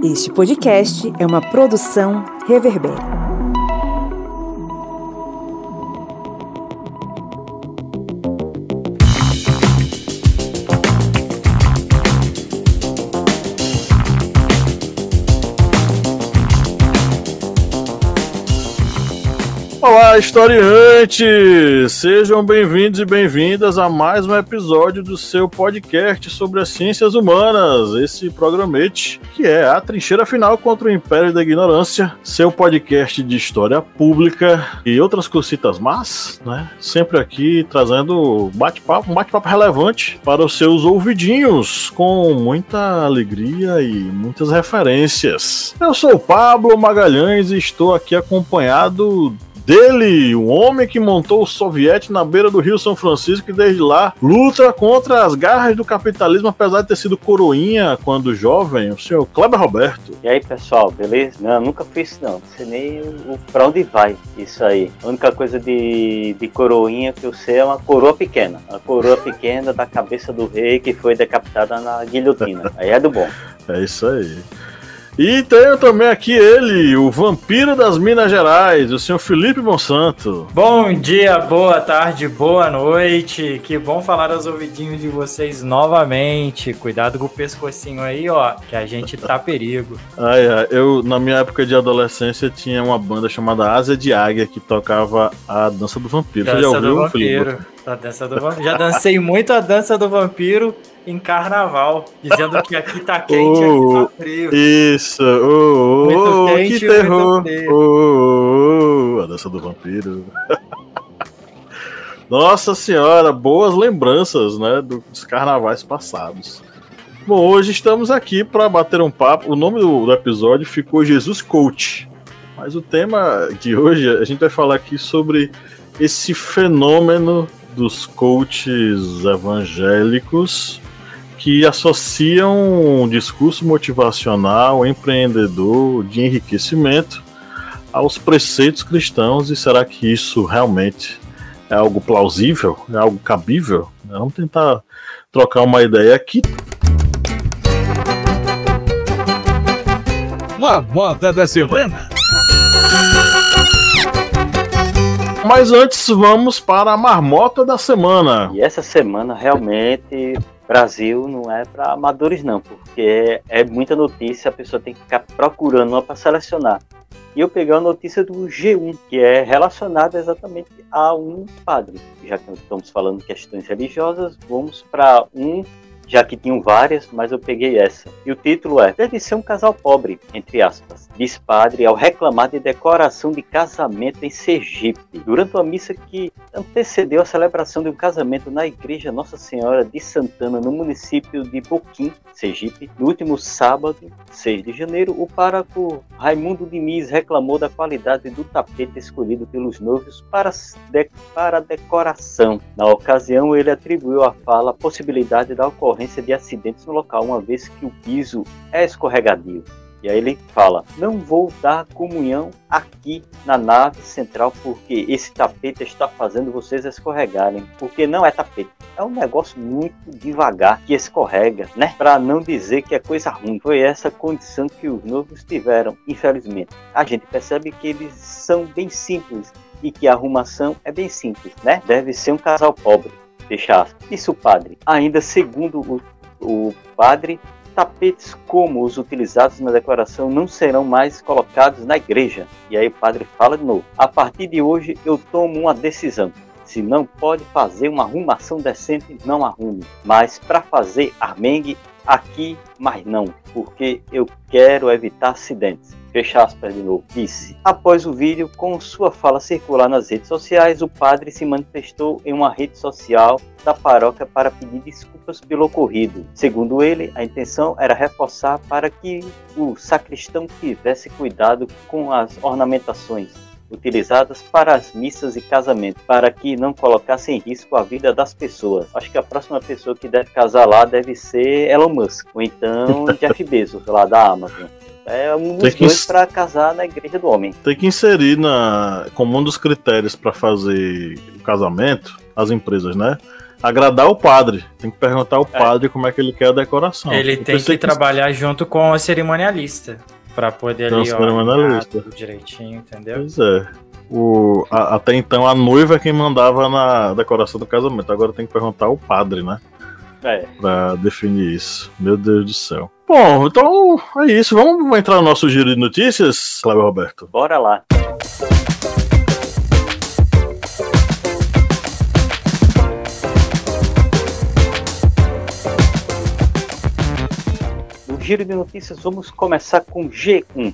Este podcast é uma produção Reverber. Olá, historiantes! Sejam bem-vindos e bem-vindas a mais um episódio do seu podcast sobre as ciências humanas, esse programete que é a trincheira final contra o Império da Ignorância, seu podcast de história pública e outras cositas más, né? Sempre aqui trazendo um bate-papo relevante para os seus ouvidinhos, com muita alegria e muitas referências. Eu sou o Pablo Magalhães e estou aqui acompanhado dele, o homem que montou o soviete na beira do Rio São Francisco e desde lá luta contra as garras do capitalismo, apesar de ter sido coroinha quando jovem, o senhor Kleber Roberto. E aí, pessoal, beleza? Não, nunca fiz isso não sei nem pra onde vai isso aí. A única coisa de coroinha que eu sei é uma coroa pequena, a coroa pequena da cabeça do rei que foi decapitada na guilhotina. Aí é do bom. É isso aí. E tenho também aqui ele, o vampiro das Minas Gerais, o senhor Felipe Monsanto. Bom dia, boa tarde, boa noite. Que bom falar aos ouvidinhos de vocês novamente. Cuidado com o pescocinho aí, ó, que a gente tá perigo. Eu, na minha época de adolescência, tinha uma banda chamada Asa de Águia que tocava a Dança do Vampiro. Você já ouviu, Felipe? A Dança do Vampiro. Já dancei muito a Dança do Vampiro em carnaval, dizendo que aqui tá quente e aqui tá frio. Isso, muito quente, que terror. A Dança do Vampiro. Nossa senhora, boas lembranças, né, dos carnavais passados. Bom, hoje estamos aqui para bater um papo. O nome do episódio ficou Jesus Coach, mas o tema de hoje a gente vai falar aqui sobre esse fenômeno dos coaches evangélicos que associam um discurso motivacional, empreendedor, de enriquecimento aos preceitos cristãos. E será que isso realmente é algo plausível? É algo cabível? Vamos tentar trocar uma ideia aqui. Uma moda da semana. Mas antes, vamos para a marmota da semana. E essa semana, realmente, Brasil não é para amadores não, porque é muita notícia, a pessoa tem que ficar procurando uma para selecionar. E eu peguei a notícia do G1, que é relacionada exatamente a um padre. Já que nós estamos falando de questões religiosas, vamos para já que tinham várias, mas eu peguei essa. E o título é: deve ser um casal pobre, entre aspas, diz padre ao reclamar de decoração de casamento em Sergipe, durante uma missa que antecedeu a celebração de um casamento na igreja Nossa Senhora de Santana, no município de Boquim, Sergipe. No último sábado, 6 de janeiro, o pároco Raimundo Diniz reclamou da qualidade do tapete escolhido pelos noivos para a decoração. Na ocasião, ele atribuiu à fala a possibilidade da ocorrência de acidentes no local, uma vez que o piso é escorregadio. E aí ele fala: não vou dar comunhão aqui na nave central porque esse tapete está fazendo vocês escorregarem, porque não é tapete, é um negócio muito devagar que escorrega, né? Para não dizer que é coisa ruim. Foi essa condição que os noivos tiveram, infelizmente. A gente percebe que eles são bem simples e que a arrumação é bem simples, né? Deve ser um casal pobre. Fecha aspas. Isso, padre. Ainda segundo o padre, tapetes como os utilizados na decoração não serão mais colocados na igreja. E aí o padre fala de novo: a partir de hoje eu tomo uma decisão. Se não pode fazer uma arrumação decente, não arrume. Mas para fazer armengue, aqui, mas não. Porque eu quero evitar acidentes. Fecha aspas de novo. Disse. Após o vídeo, com sua fala circular nas redes sociais, o padre se manifestou em uma rede social da paróquia para pedir desculpas pelo ocorrido. Segundo ele, a intenção era reforçar para que o sacristão tivesse cuidado com as ornamentações utilizadas para as missas e casamentos, para que não colocasse em risco a vida das pessoas. Acho que a próxima pessoa que deve casar lá deve ser Elon Musk, ou então Jeff Bezos, lá da Amazon. É um dos dois para casar na igreja do homem. Tem que inserir como um dos critérios para fazer o casamento, as empresas, né? agradar o padre. Tem que perguntar ao padre como é que ele quer a decoração. Ele tem que trabalhar junto com a cerimonialista para poder ali, cerimonialista. Direitinho, entendeu? Pois é. Até então a noiva é quem mandava na decoração do casamento. Agora tem que perguntar ao padre, né? Pra definir isso. Meu Deus do céu. Bom, então é isso. Vamos entrar no nosso giro de notícias, Cláudio Roberto? Bora lá. No giro de notícias vamos começar com G1.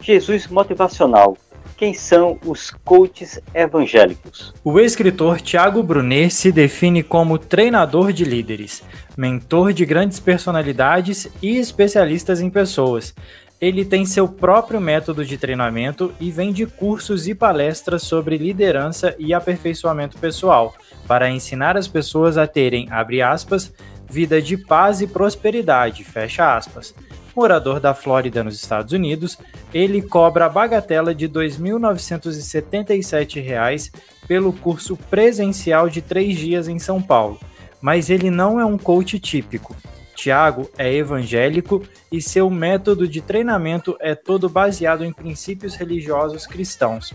Jesus motivacional. Quem são os coaches evangélicos? O escritor Tiago Brunet se define como treinador de líderes, mentor de grandes personalidades e especialistas em pessoas. Ele tem seu próprio método de treinamento e vende cursos e palestras sobre liderança e aperfeiçoamento pessoal, para ensinar as pessoas a terem, abre aspas, vida de paz e prosperidade, fecha aspas. Morador da Flórida, nos Estados Unidos, ele cobra a bagatela de R$ 2.977 pelo curso presencial de 3 dias em São Paulo. Mas ele não é um coach típico. Tiago é evangélico e seu método de treinamento é todo baseado em princípios religiosos cristãos.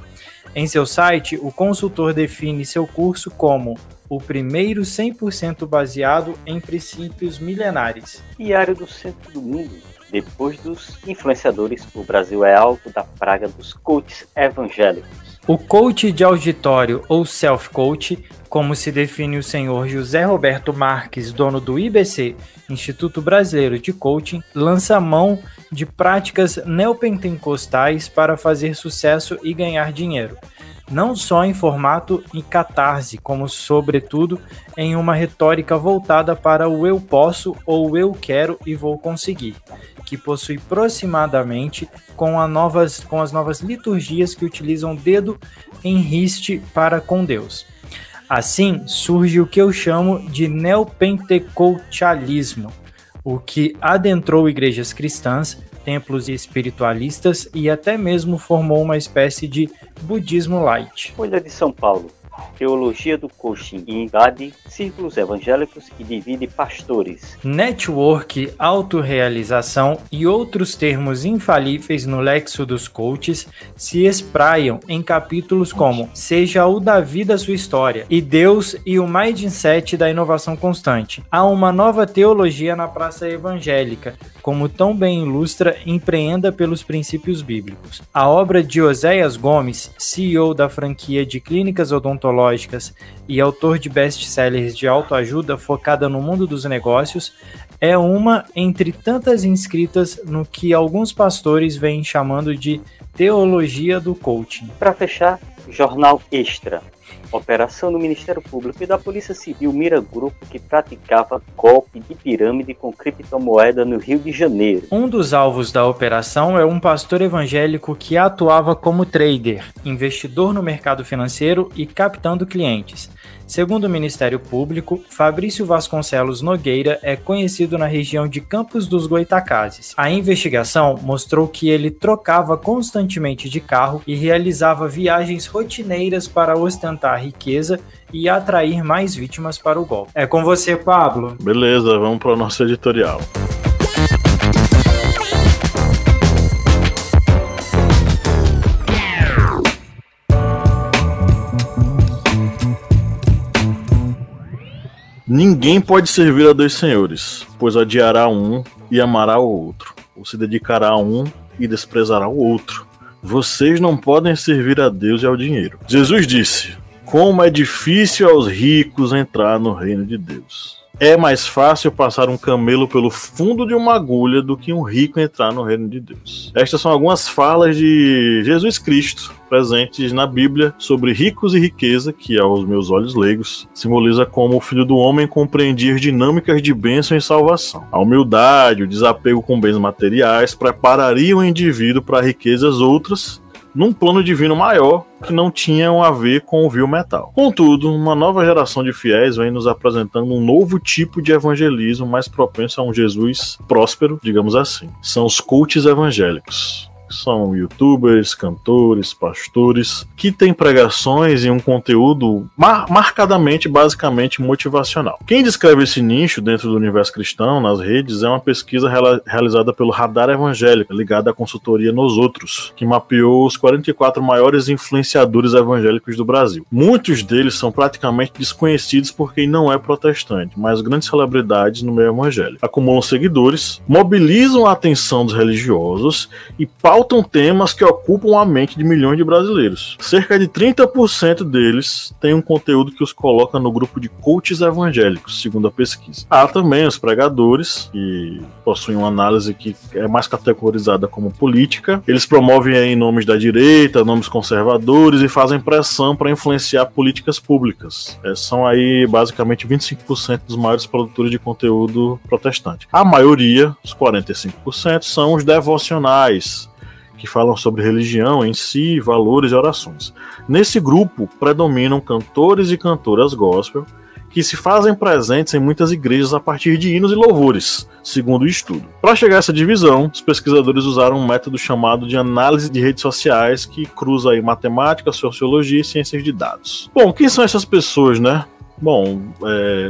Em seu site, o consultor define seu curso como o primeiro 100% baseado em princípios milenares. Diário do Centro do Mundo. Depois dos influenciadores, o Brasil é alvo da praga dos coaches evangélicos. O coach de auditório ou self-coach, como se define o senhor José Roberto Marques, dono do IBC, Instituto Brasileiro de Coaching, lança mão de práticas neopentecostais para fazer sucesso e ganhar dinheiro. Não só em formato e catarse, como sobretudo em uma retórica voltada para o eu posso ou eu quero e vou conseguir, que possui aproximadamente com as novas liturgias que utilizam dedo em riste para com Deus. Assim, surge o que eu chamo de neopentecostalismo, o que adentrou igrejas cristãs, templos espiritualistas e até mesmo formou uma espécie de budismo light. Folha de São Paulo. Teologia do coaching invade círculos evangélicos e divide pastores. Network, autorrealização e outros termos infalíveis no lexo dos coaches se espraiam em capítulos como Seja o Davi da sua história e Deus e o mindset da inovação constante. Há uma nova teologia na praça evangélica, como tão bem ilustra Empreenda pelos Princípios Bíblicos. A obra de Oséias Gomes, CEO da franquia de clínicas odontológicas e autor de best-sellers de autoajuda focada no mundo dos negócios, é uma entre tantas inscritas no que alguns pastores vêm chamando de teologia do coaching. Para fechar, Jornal Extra. Operação do Ministério Público e da Polícia Civil mira grupo que praticava golpe de pirâmide com criptomoeda no Rio de Janeiro. Um dos alvos da operação é um pastor evangélico que atuava como trader, investidor no mercado financeiro e captando clientes. Segundo o Ministério Público, Fabrício Vasconcelos Nogueira é conhecido na região de Campos dos Goitacazes. A investigação mostrou que ele trocava constantemente de carro e realizava viagens rotineiras para ostentar riqueza e atrair mais vítimas para o golpe. É com você, Pablo. Beleza, vamos para o nosso editorial. Ninguém pode servir a 2 senhores, pois odiará um e amará o outro, ou se dedicará a um e desprezará o outro. Vocês não podem servir a Deus e ao dinheiro. Jesus disse: como é difícil aos ricos entrar no reino de Deus. É mais fácil passar um camelo pelo fundo de uma agulha do que um rico entrar no reino de Deus. Estas são algumas falas de Jesus Cristo presentes na Bíblia sobre ricos e riqueza, que aos meus olhos leigos simboliza como o Filho do Homem compreendia as dinâmicas de bênção e salvação. A humildade, o desapego com bens materiais preparariam o indivíduo para riquezas outras num plano divino maior que não tinham a ver com o vil metal. Contudo, uma nova geração de fiéis vem nos apresentando um novo tipo de evangelismo mais propenso a um Jesus próspero, digamos assim. São os coaches evangélicos. São youtubers, cantores, pastores, que têm pregações e um conteúdo marcadamente, basicamente, motivacional. Quem descreve esse nicho dentro do universo cristão, nas redes, é uma pesquisa realizada pelo Radar Evangélico, ligada à consultoria Nos Outros, que mapeou os 44 maiores influenciadores evangélicos do Brasil. Muitos deles são praticamente desconhecidos por quem não é protestante, mas grandes celebridades no meio evangélico. Acumulam seguidores, mobilizam a atenção dos religiosos e pautam temas que ocupam a mente de milhões de brasileiros. Cerca de 30% deles têm um conteúdo que os coloca no grupo de coaches evangélicos, segundo a pesquisa. Há também os pregadores, que possuem uma análise que é mais categorizada como política. Eles promovem aí nomes da direita, nomes conservadores e fazem pressão para influenciar políticas públicas. São aí basicamente 25% dos maiores produtores de conteúdo protestante. A maioria, os 45%, são os devocionais, que falam sobre religião em si, valores e orações. Nesse grupo predominam cantores e cantoras gospel, que se fazem presentes em muitas igrejas a partir de hinos e louvores, segundo o estudo. Para chegar a essa divisão, os pesquisadores usaram um método chamado de análise de redes sociais, que cruza aí matemática, sociologia e ciências de dados. Bom, quem são essas pessoas, né? Bom,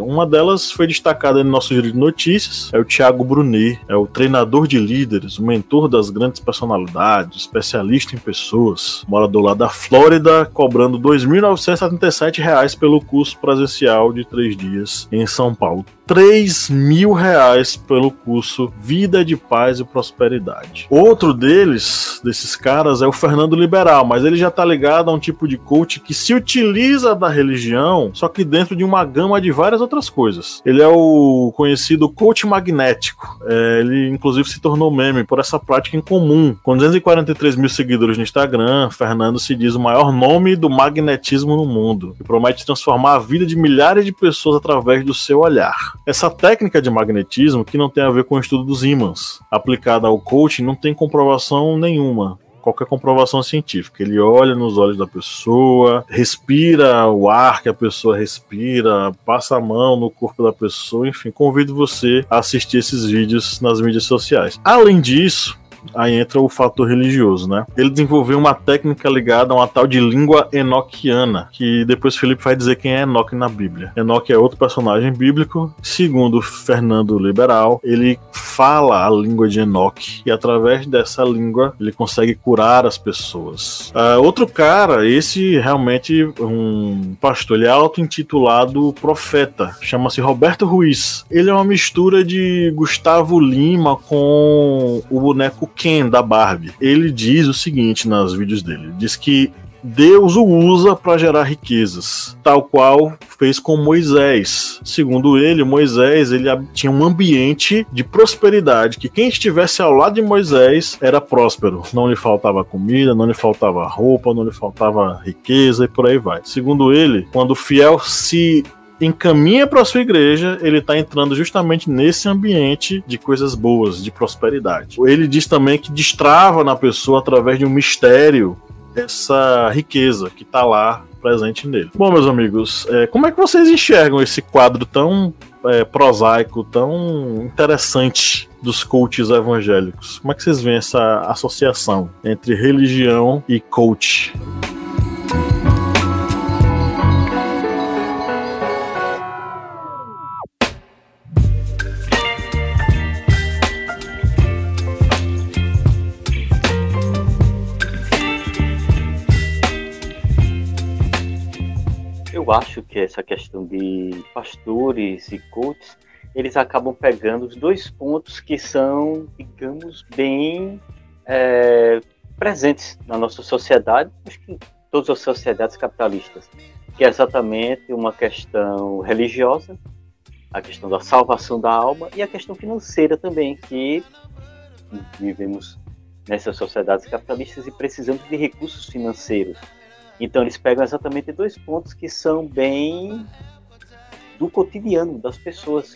uma delas foi destacada no nosso giro de notícias, é o Thiago Brunet, é o treinador de líderes, o mentor das grandes personalidades, especialista em pessoas, morador lá da Flórida, cobrando R$ 2.977 pelo curso presencial de 3 dias em São Paulo. R$3.000 pelo curso Vida de Paz e Prosperidade. Outro desses caras, é o Fernando Liberal, mas ele já tá ligado a um tipo de coach que se utiliza da religião, só que dentro de uma gama de várias outras coisas. Ele é o conhecido coach magnético. Ele inclusive se tornou meme por essa prática em comum. Com 243 mil seguidores no Instagram, Fernando se diz o maior nome do magnetismo no mundo e promete transformar a vida de milhares de pessoas através do seu olhar. Essa técnica de magnetismo, que não tem a ver com o estudo dos ímãs, aplicada ao coaching, não tem comprovação nenhuma. Qualquer comprovação científica. Ele olha nos olhos da pessoa, respira o ar que a pessoa respira, passa a mão no corpo da pessoa, enfim, convido você a assistir esses vídeos nas mídias sociais. Além disso, aí entra o fator religioso, né? Ele desenvolveu uma técnica ligada a uma tal de língua enoquiana, que depois Felipe vai dizer quem é Enoque na Bíblia. Enoque é outro personagem bíblico. Segundo Fernando Liberal, ele fala a língua de Enoque e através dessa língua ele consegue curar as pessoas. Outro cara, esse realmente um pastor, ele é auto-intitulado profeta, chama-se Roberto Ruiz. Ele é uma mistura de Gustavo Lima com o boneco Ken da Barbie. Ele diz o seguinte nos vídeos dele, diz que Deus o usa para gerar riquezas, tal qual fez com Moisés. Segundo ele, Moisés ele tinha um ambiente de prosperidade, que quem estivesse ao lado de Moisés era próspero. Não lhe faltava comida, não lhe faltava roupa, não lhe faltava riqueza e por aí vai. Segundo ele, quando o fiel se encaminha para a sua igreja, ele está entrando justamente nesse ambiente de coisas boas, de prosperidade. Ele diz também que destrava na pessoa, através de um mistério, essa riqueza que está lá presente nele. Bom, meus amigos, como é que vocês enxergam esse quadro tão prosaico, tão interessante dos coaches evangélicos? Como é que vocês veem essa associação entre religião e coach? Eu acho que essa questão de pastores e coaches, eles acabam pegando os dois pontos que são, digamos, bem presentes na nossa sociedade, acho que em todas as sociedades capitalistas, que é exatamente uma questão religiosa, a questão da salvação da alma e a questão financeira também, que vivemos nessas sociedades capitalistas e precisamos de recursos financeiros. Então eles pegam exatamente dois pontos que são bem do cotidiano das pessoas.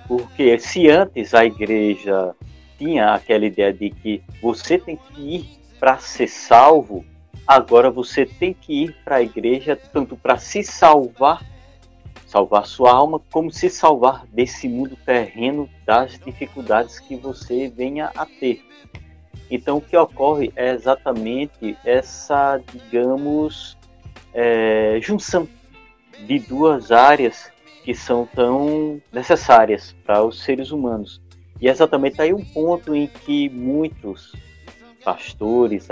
Porque se antes a igreja tinha aquela ideia de que você tem que ir para ser salvo, agora você tem que ir para a igreja tanto para se salvar sua alma, como se salvar desse mundo terreno, das dificuldades que você venha a ter. Então, o que ocorre é exatamente essa, digamos, junção de duas áreas que são tão necessárias para os seres humanos. E exatamente aí um ponto em que muitos pastores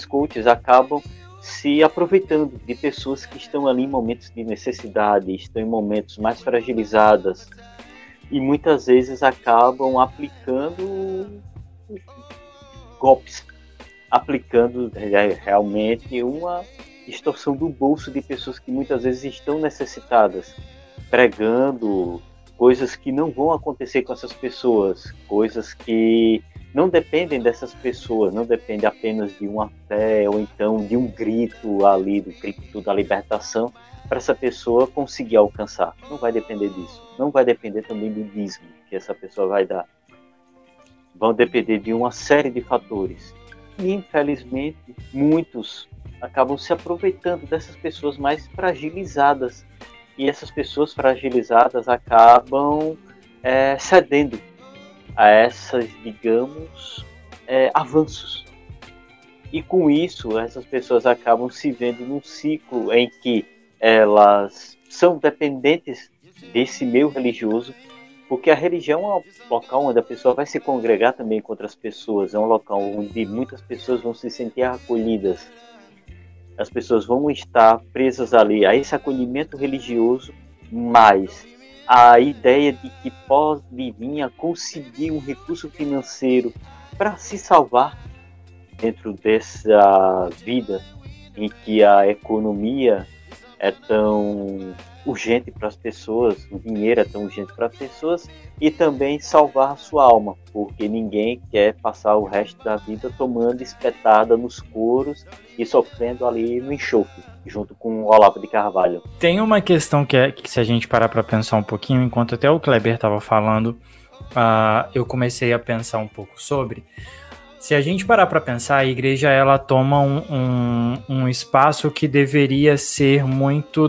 coaches acabam se aproveitando de pessoas que estão ali em momentos de necessidade, estão em momentos mais fragilizadas, e muitas vezes acabam aplicando golpes, aplicando realmente uma extorsão do bolso de pessoas que muitas vezes estão necessitadas, pregando coisas que não vão acontecer com essas pessoas, coisas que não dependem dessas pessoas, não dependem apenas de uma fé ou então de um grito ali, do grito da libertação, para essa pessoa conseguir alcançar. Não vai depender disso. Não vai depender também do dízimo que essa pessoa vai dar. Vão depender de uma série de fatores. E, infelizmente, muitos acabam se aproveitando dessas pessoas mais fragilizadas. E essas pessoas fragilizadas acabam cedendo a essas, digamos, avanços. E com isso, essas pessoas acabam se vendo num ciclo em que elas são dependentes desse meio religioso, porque a religião é um local onde a pessoa vai se congregar também com outras pessoas, é um local onde muitas pessoas vão se sentir acolhidas, as pessoas vão estar presas ali a esse acolhimento religioso, mas a ideia de que pode vir a conseguir um recurso financeiro para se salvar dentro dessa vida em que a economia é tão urgente para as pessoas, o dinheiro é tão urgente para as pessoas, e também salvar a sua alma, porque ninguém quer passar o resto da vida tomando espetada nos couros e sofrendo ali no enxofre, junto com o Olavo de Carvalho. Tem uma questão que se a gente parar para pensar um pouquinho, enquanto até o Kleber estava falando, eu comecei a pensar um pouco sobre. Se a gente parar para pensar, a igreja ela toma um espaço que deveria ser muito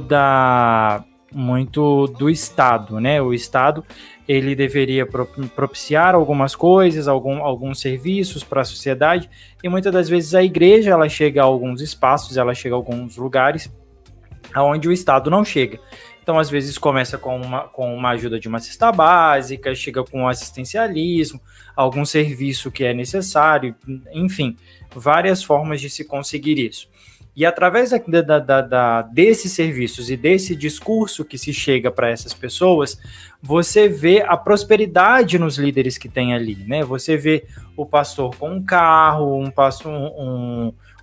do Estado, né? O Estado ele deveria propiciar algumas coisas, alguns serviços para a sociedade, e muitas das vezes a igreja ela chega a alguns espaços, ela chega a alguns lugares onde o Estado não chega. Então, às vezes, começa com uma ajuda de uma cesta básica, chega com assistencialismo, algum serviço que é necessário, enfim, várias formas de se conseguir isso. E através desses serviços e desse discurso que se chega para essas pessoas, você vê a prosperidade nos líderes que tem ali, né? Você vê o pastor com um carro,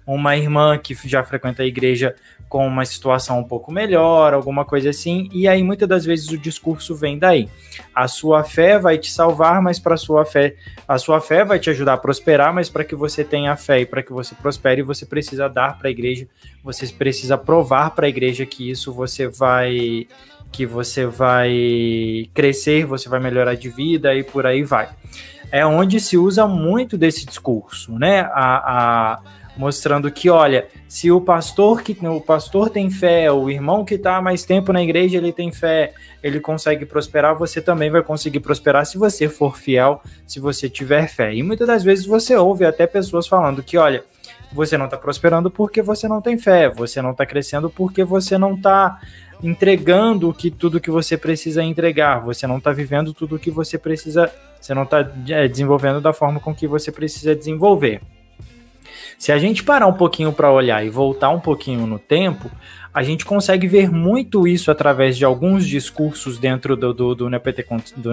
uma irmã que já frequenta a igreja com uma situação um pouco melhor, alguma coisa assim, e aí muitas das vezes o discurso vem daí. A sua fé vai te salvar, mas a sua fé vai te ajudar a prosperar, mas para que você tenha fé e para que você prospere, você precisa dar para a igreja, você precisa provar para a igreja que isso você vai crescer, você vai melhorar de vida e por aí vai. É onde se usa muito desse discurso, né? Mostrando que, olha, se o pastor tem fé, o irmão que está há mais tempo na igreja, ele tem fé, ele consegue prosperar, você também vai conseguir prosperar se você for fiel, se você tiver fé. E muitas das vezes você ouve até pessoas falando que, olha, você não está prosperando porque você não tem fé, você não está crescendo porque você não está entregando tudo que você precisa entregar, você não está vivendo tudo que você precisa, você não está desenvolvendo da forma com que você precisa desenvolver. Se a gente parar um pouquinho para olhar e voltar um pouquinho no tempo, a gente consegue ver muito isso através de alguns discursos dentro do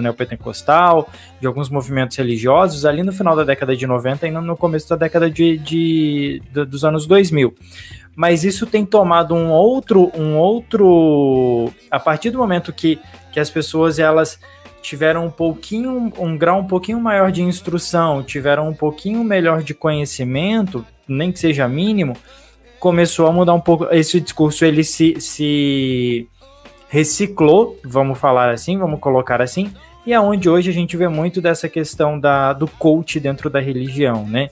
neopentecostal, de alguns movimentos religiosos, ali no final da década de 90 e no começo da década dos anos 2000. Mas isso tem tomado um outro... A partir do momento que as pessoas elas tiveram um grau um pouquinho maior de instrução, tiveram um pouquinho melhor de conhecimento, nem que seja mínimo, começou a mudar um pouco. Esse discurso ele se reciclou, vamos falar assim, vamos colocar assim, e é onde hoje a gente vê muito dessa questão do coach dentro da religião, né?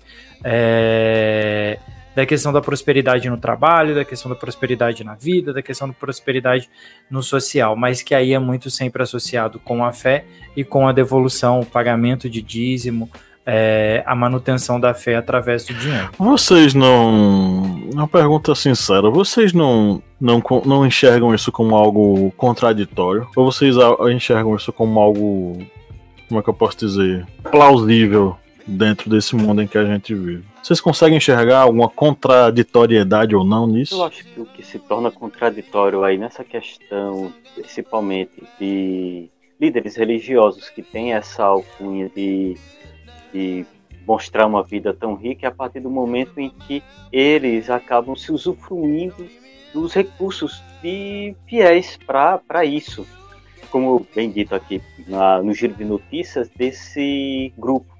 Da questão da prosperidade no trabalho, da questão da prosperidade na vida, da questão da prosperidade no social, mas que aí é muito sempre associado com a fé e com a devolução, o pagamento de dízimo, a manutenção da fé através do dinheiro. Vocês não... Uma pergunta sincera. Vocês não enxergam isso como algo contraditório? Ou vocês enxergam isso como algo... Como é que eu posso dizer? Plausível dentro desse mundo em que a gente vive? Vocês conseguem enxergar alguma contraditoriedade ou não nisso? Eu acho que o que se torna contraditório aí nessa questão, principalmente de líderes religiosos que têm essa alcunha de mostrar uma vida tão rica, é a partir do momento em que eles acabam se usufruindo dos recursos de fiéis para isso. Como bem dito aqui no giro de notícias desse grupo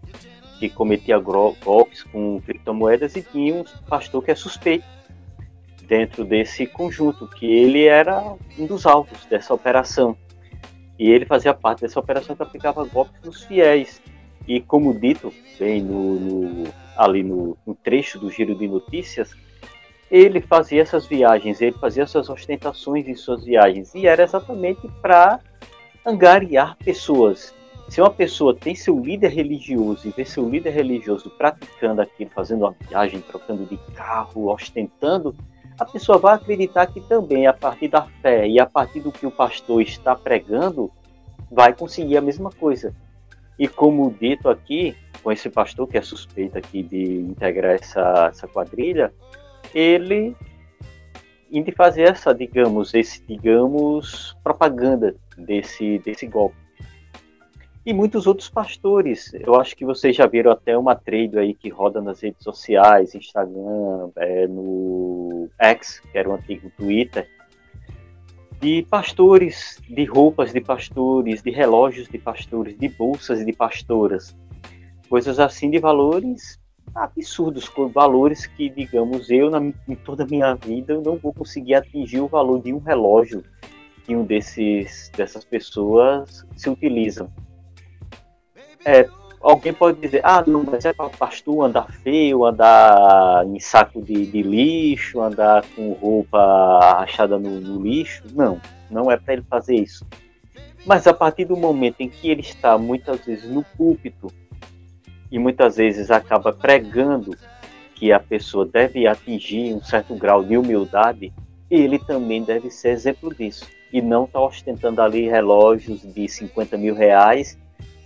que cometia golpes com criptomoedas, e tinha um pastor que é suspeito dentro desse conjunto, que ele era um dos alvos dessa operação. E ele fazia parte dessa operação que aplicava golpes nos fiéis. E como dito bem ali no trecho do giro de notícias, ele fazia essas viagens, ele fazia suas ostentações em suas viagens, e era exatamente para angariar pessoas. Se uma pessoa tem seu líder religioso e vê seu líder religioso praticando aquilo, fazendo uma viagem, trocando de carro, ostentando, a pessoa vai acreditar que também, a partir da fé e a partir do que o pastor está pregando, vai conseguir a mesma coisa. E como dito aqui, com esse pastor que é suspeito aqui de integrar essa quadrilha, ele indo fazer essa, digamos, propaganda desse golpe. E muitos outros pastores, eu acho que vocês já viram até uma trade aí que roda nas redes sociais, Instagram, no X, que era o antigo Twitter, de pastores, de roupas de pastores, de relógios de pastores, de bolsas de pastoras, coisas assim de valores absurdos, com valores que, digamos, em toda a minha vida, eu não vou conseguir atingir o valor de um relógio que dessas pessoas se utilizam. Alguém pode dizer, não, mas é para o pastor andar feio, andar em saco de lixo, andar com roupa arrachada no lixo. Não é para ele fazer isso. Mas a partir do momento em que ele está muitas vezes no púlpito e muitas vezes acaba pregando que a pessoa deve atingir um certo grau de humildade, ele também deve ser exemplo disso. E não está ostentando ali relógios de 50 mil reais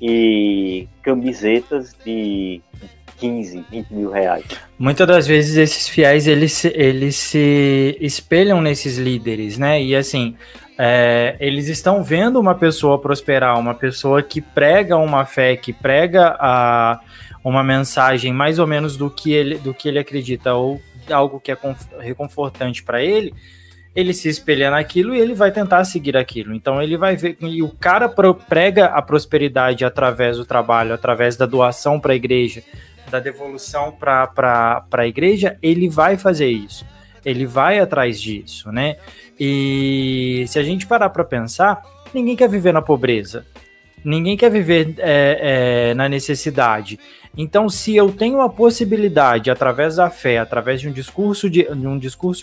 e camisetas de 15, 20 mil reais. Muitas das vezes esses fiéis eles se espelham nesses líderes, né? E assim, eles estão vendo uma pessoa prosperar, uma pessoa que prega uma fé, que prega uma mensagem mais ou menos do que ele acredita, ou algo que é reconfortante para ele. Ele se espelha naquilo e ele vai tentar seguir aquilo. Então ele vai ver, e o cara prega a prosperidade através do trabalho, através da doação para a igreja, da devolução para a igreja, ele vai fazer isso. Ele vai atrás disso, né? E se a gente parar para pensar, ninguém quer viver na pobreza. Ninguém quer viver na necessidade. Então, se eu tenho a possibilidade, através da fé, através de um discurso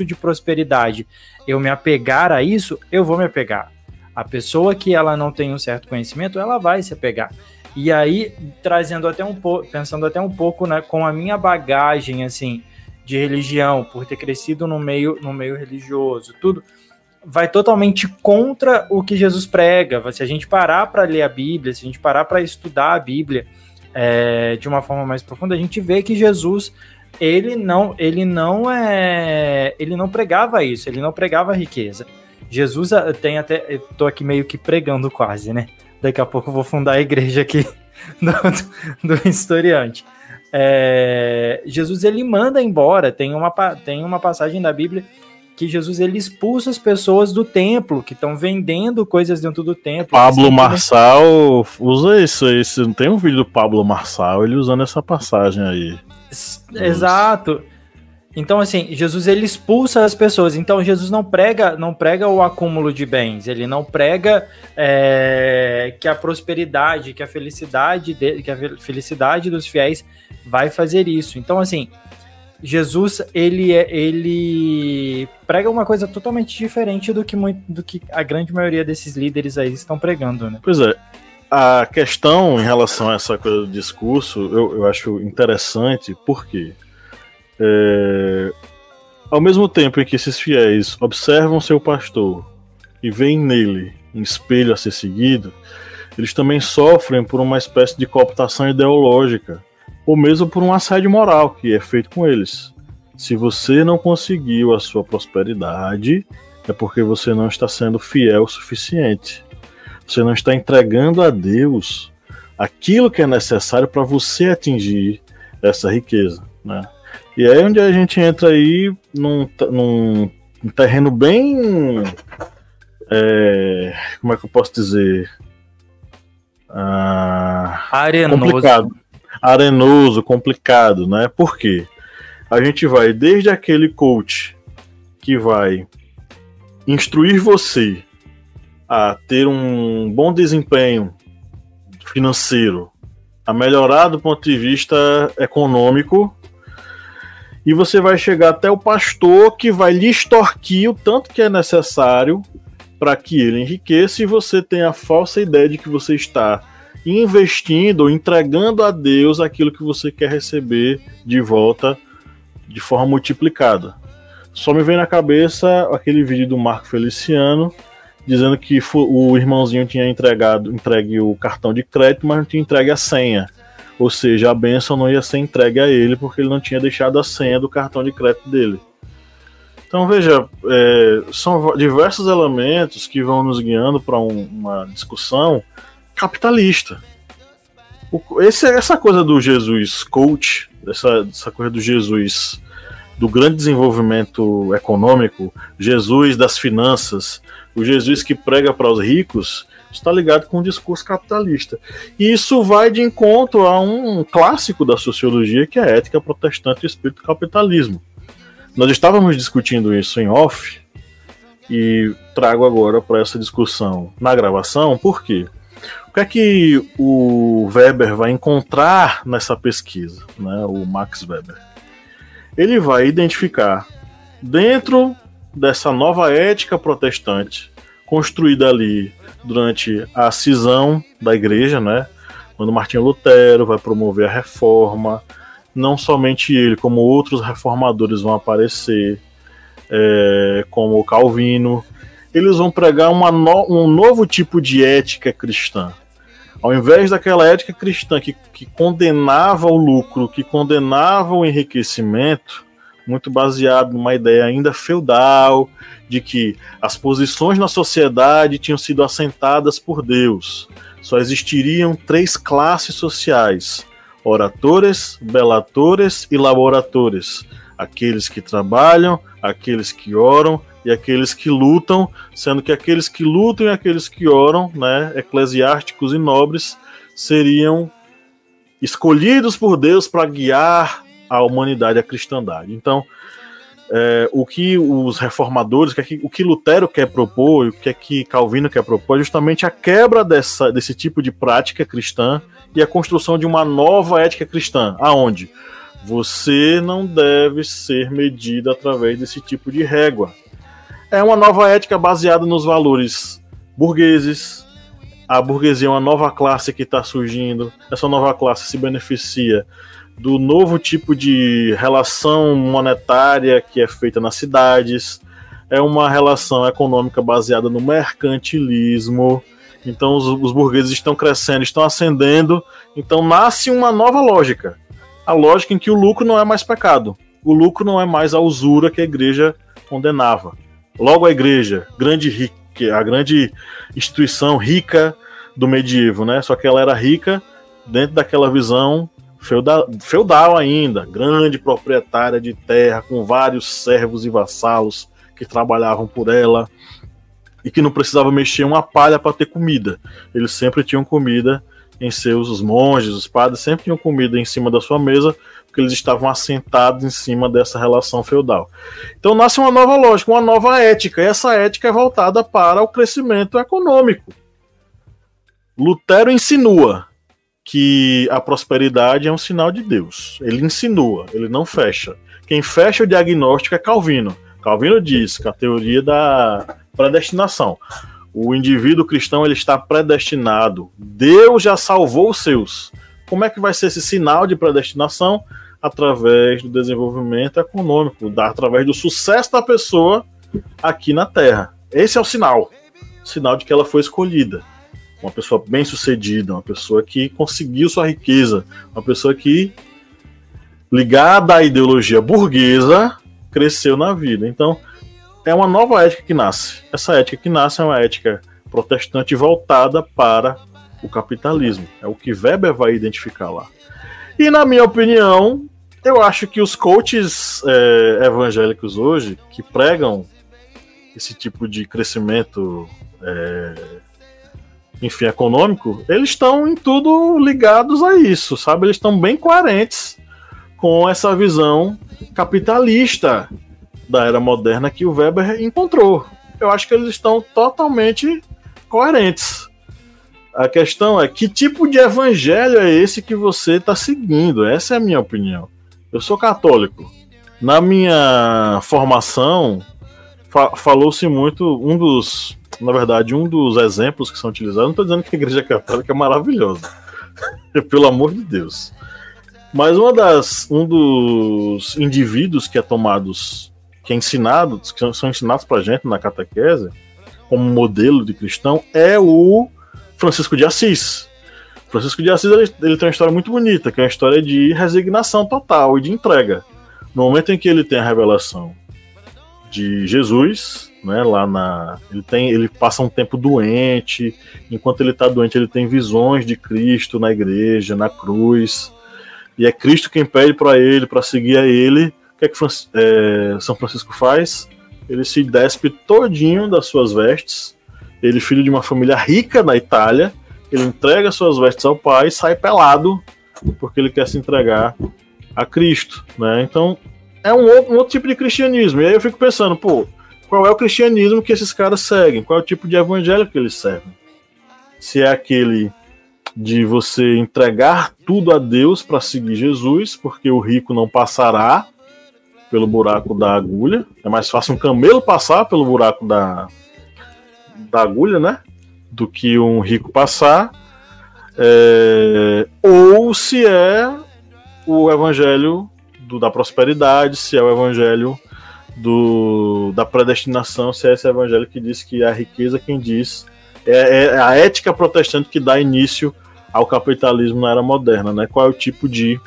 de prosperidade, eu me apegar a isso, eu vou me apegar. A pessoa que ela não tem um certo conhecimento, ela vai se apegar. E aí, pensando até um pouco, né, com a minha bagagem assim, de religião, por ter crescido no meio religioso, tudo, vai totalmente contra o que Jesus prega. Se a gente parar para ler a Bíblia, se a gente parar para estudar a Bíblia de uma forma mais profunda, a gente vê que Jesus ele não pregava isso, ele não pregava riqueza. Jesus tem até, eu tô aqui meio que pregando quase, né? Daqui a pouco eu vou fundar a igreja aqui do historiante. Jesus ele manda embora, tem uma passagem da Bíblia que Jesus ele expulsa as pessoas do templo, que estão vendendo coisas dentro do templo. Pablo Marçal usa isso aí. Não tem um vídeo do Pablo Marçal, ele usando essa passagem aí. Exato. Então, assim, Jesus ele expulsa as pessoas. Então, Jesus não prega o acúmulo de bens. Ele não prega que a prosperidade, que a felicidade dos fiéis vai fazer isso. Então, assim, Jesus ele prega uma coisa totalmente diferente do que a grande maioria desses líderes aí estão pregando, né? Pois é. a questão em relação a essa coisa do discurso, eu acho interessante, porque ao mesmo tempo em que esses fiéis observam seu pastor e veem nele um espelho a ser seguido, eles também sofrem por uma espécie de cooptação ideológica, ou mesmo por um assédio moral que é feito com eles. Se você não conseguiu a sua prosperidade, é porque você não está sendo fiel o suficiente. Você não está entregando a Deus aquilo que é necessário para você atingir essa riqueza, né? E é onde a gente entra aí num terreno bem... como é que eu posso dizer? Arenoso, complicado, né? Por quê? A gente vai desde aquele coach que vai instruir você a ter um bom desempenho financeiro, a melhorar do ponto de vista econômico, e você vai chegar até o pastor que vai lhe extorquir o tanto que é necessário para que ele enriqueça, e você tem a falsa ideia de que você está investindo ou entregando a Deus aquilo que você quer receber de volta de forma multiplicada. Só me vem na cabeça aquele vídeo do Marco Feliciano dizendo que o irmãozinho tinha entregue o cartão de crédito, mas não tinha entregue a senha. Ou seja, a bênção não ia ser entregue a ele porque ele não tinha deixado a senha do cartão de crédito dele. Então veja, são diversos elementos que vão nos guiando para uma discussão capitalista. Essa coisa do Jesus coach, essa coisa do Jesus do grande desenvolvimento econômico, Jesus das finanças, o Jesus que prega para os ricos, está ligado com o discurso capitalista. E isso vai de encontro a um clássico da sociologia, que é a ética protestante e o espírito do capitalismo. Nós estávamos discutindo isso em off, e trago agora para essa discussão na gravação. Por quê? O que é que o Weber vai encontrar nessa pesquisa, né? O Max Weber? Ele vai identificar, dentro dessa nova ética protestante, construída ali durante a cisão da igreja, né? Quando Martinho Lutero vai promover a reforma, não somente ele, como outros reformadores vão aparecer, como o Calvino, eles vão pregar um novo tipo de ética cristã. Ao invés daquela ética cristã que condenava o lucro, que condenava o enriquecimento, muito baseado numa ideia ainda feudal, de que as posições na sociedade tinham sido assentadas por Deus. Só existiriam 3 classes sociais: oratores, belatores e laboratores. Aqueles que trabalham, aqueles que oram e aqueles que lutam, sendo que aqueles que lutam e aqueles que oram, né, eclesiásticos e nobres, seriam escolhidos por Deus para guiar a humanidade, a cristandade. Então, o que os reformadores, o que Lutero quer propor, e o que é que Calvino quer propor, é justamente a quebra desse tipo de prática cristã e a construção de uma nova ética cristã, aonde você não deve ser medido através desse tipo de régua. É uma nova ética baseada nos valores burgueses. A burguesia é uma nova classe que está surgindo. Essa nova classe se beneficia do novo tipo de relação monetária que é feita nas cidades. É uma relação econômica baseada no mercantilismo. Então os burgueses estão crescendo, estão ascendendo. Então nasce uma nova lógica. A lógica em que o lucro não é mais pecado. O lucro não é mais a usura que a igreja condenava. Logo a igreja, a grande instituição rica do medievo, né? Só que ela era rica dentro daquela visão feudal ainda, grande proprietária de terra, com vários servos e vassalos que trabalhavam por ela e que não precisava mexer uma palha para ter comida. Eles sempre tinham comida os monges, os padres sempre tinham comida em cima da sua mesa, porque eles estavam assentados em cima dessa relação feudal. Então nasce uma nova lógica, uma nova ética, e essa ética é voltada para o crescimento econômico. Lutero insinua que a prosperidade é um sinal de Deus. Ele insinua, ele não fecha. Quem fecha o diagnóstico é Calvino. Calvino diz que a teoria da predestinação. o indivíduo cristão ele está predestinado. Deus já salvou os seus. Como é que vai ser esse sinal de predestinação? Através do desenvolvimento econômico, através do sucesso da pessoa aqui na Terra. Esse é o sinal de que ela foi escolhida. Uma pessoa bem-sucedida, uma pessoa que conseguiu sua riqueza, uma pessoa que, ligada à ideologia burguesa, cresceu na vida. Então, é uma nova ética que nasce. Essa ética que nasce é uma ética protestante voltada para o capitalismo. É o que Weber vai identificar lá. E, na minha opinião, eu acho que os coaches evangélicos hoje, que pregam esse tipo de crescimento, enfim, econômico, eles estão em tudo ligados a isso, sabe? Eles estão bem coerentes com essa visão capitalista da era moderna que o Weber encontrou. Eu acho que eles estão totalmente coerentes. A questão é que tipo de evangelho é esse que você está seguindo? Essa é a minha opinião. Eu sou católico. Na minha formação, falou-se muito, um dos exemplos que são utilizados, não estou dizendo que a Igreja Católica é maravilhosa, pelo amor de Deus. Mas um dos indivíduos que são ensinados pra gente na catequese, como modelo de cristão, é o Francisco de Assis. Francisco de Assis ele tem uma história muito bonita, que é uma história de resignação total e de entrega. No momento em que ele tem a revelação de Jesus, né, ele passa um tempo doente, enquanto ele está doente ele tem visões de Cristo na igreja, na cruz, e é Cristo quem pede para ele, para seguir a ele. O que é que São Francisco faz? Ele se despe todinho das suas vestes, ele filho de uma família rica da Itália, ele entrega suas vestes ao pai e sai pelado, porque ele quer se entregar a Cristo, né? Então, é um outro tipo de cristianismo. E aí eu fico pensando, qual é o cristianismo que esses caras seguem? Qual é o tipo de evangelho que eles servem? Se é aquele de você entregar tudo a Deus para seguir Jesus, porque o rico não passará pelo buraco da agulha. É mais fácil um camelo passar pelo buraco da agulha, né? Do que um rico passar. Ou se é o evangelho da prosperidade, se é o evangelho da predestinação, se é esse evangelho que diz que é a riqueza quem diz. É a ética protestante que dá início ao capitalismo na era moderna, né? Qual é o tipo de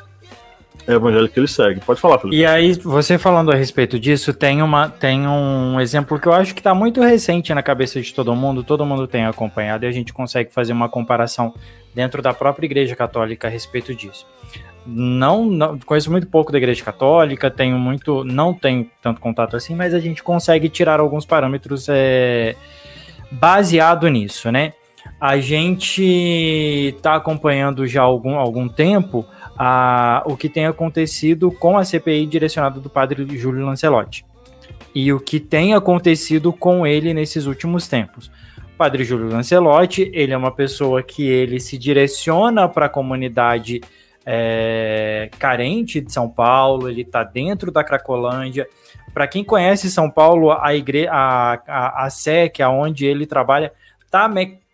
evangelho que ele segue? Pode falar, Felipe. E aí, você falando a respeito disso, tem um exemplo que eu acho que está muito recente na cabeça de todo mundo tem acompanhado, e a gente consegue fazer uma comparação dentro da própria Igreja Católica a respeito disso. Não conheço muito pouco da Igreja Católica, não tenho tanto contato assim, mas a gente consegue tirar alguns parâmetros baseado nisso, né? A gente está acompanhando já há algum tempo o que tem acontecido com a CPI direcionada do padre Júlio Lancelotti e o que tem acontecido com ele nesses últimos tempos. O padre Júlio Lancelotti, ele é uma pessoa que ele se direciona para a comunidade carente de São Paulo, ele está dentro da Cracolândia. Para quem conhece São Paulo, a Sé, que é onde ele trabalha, está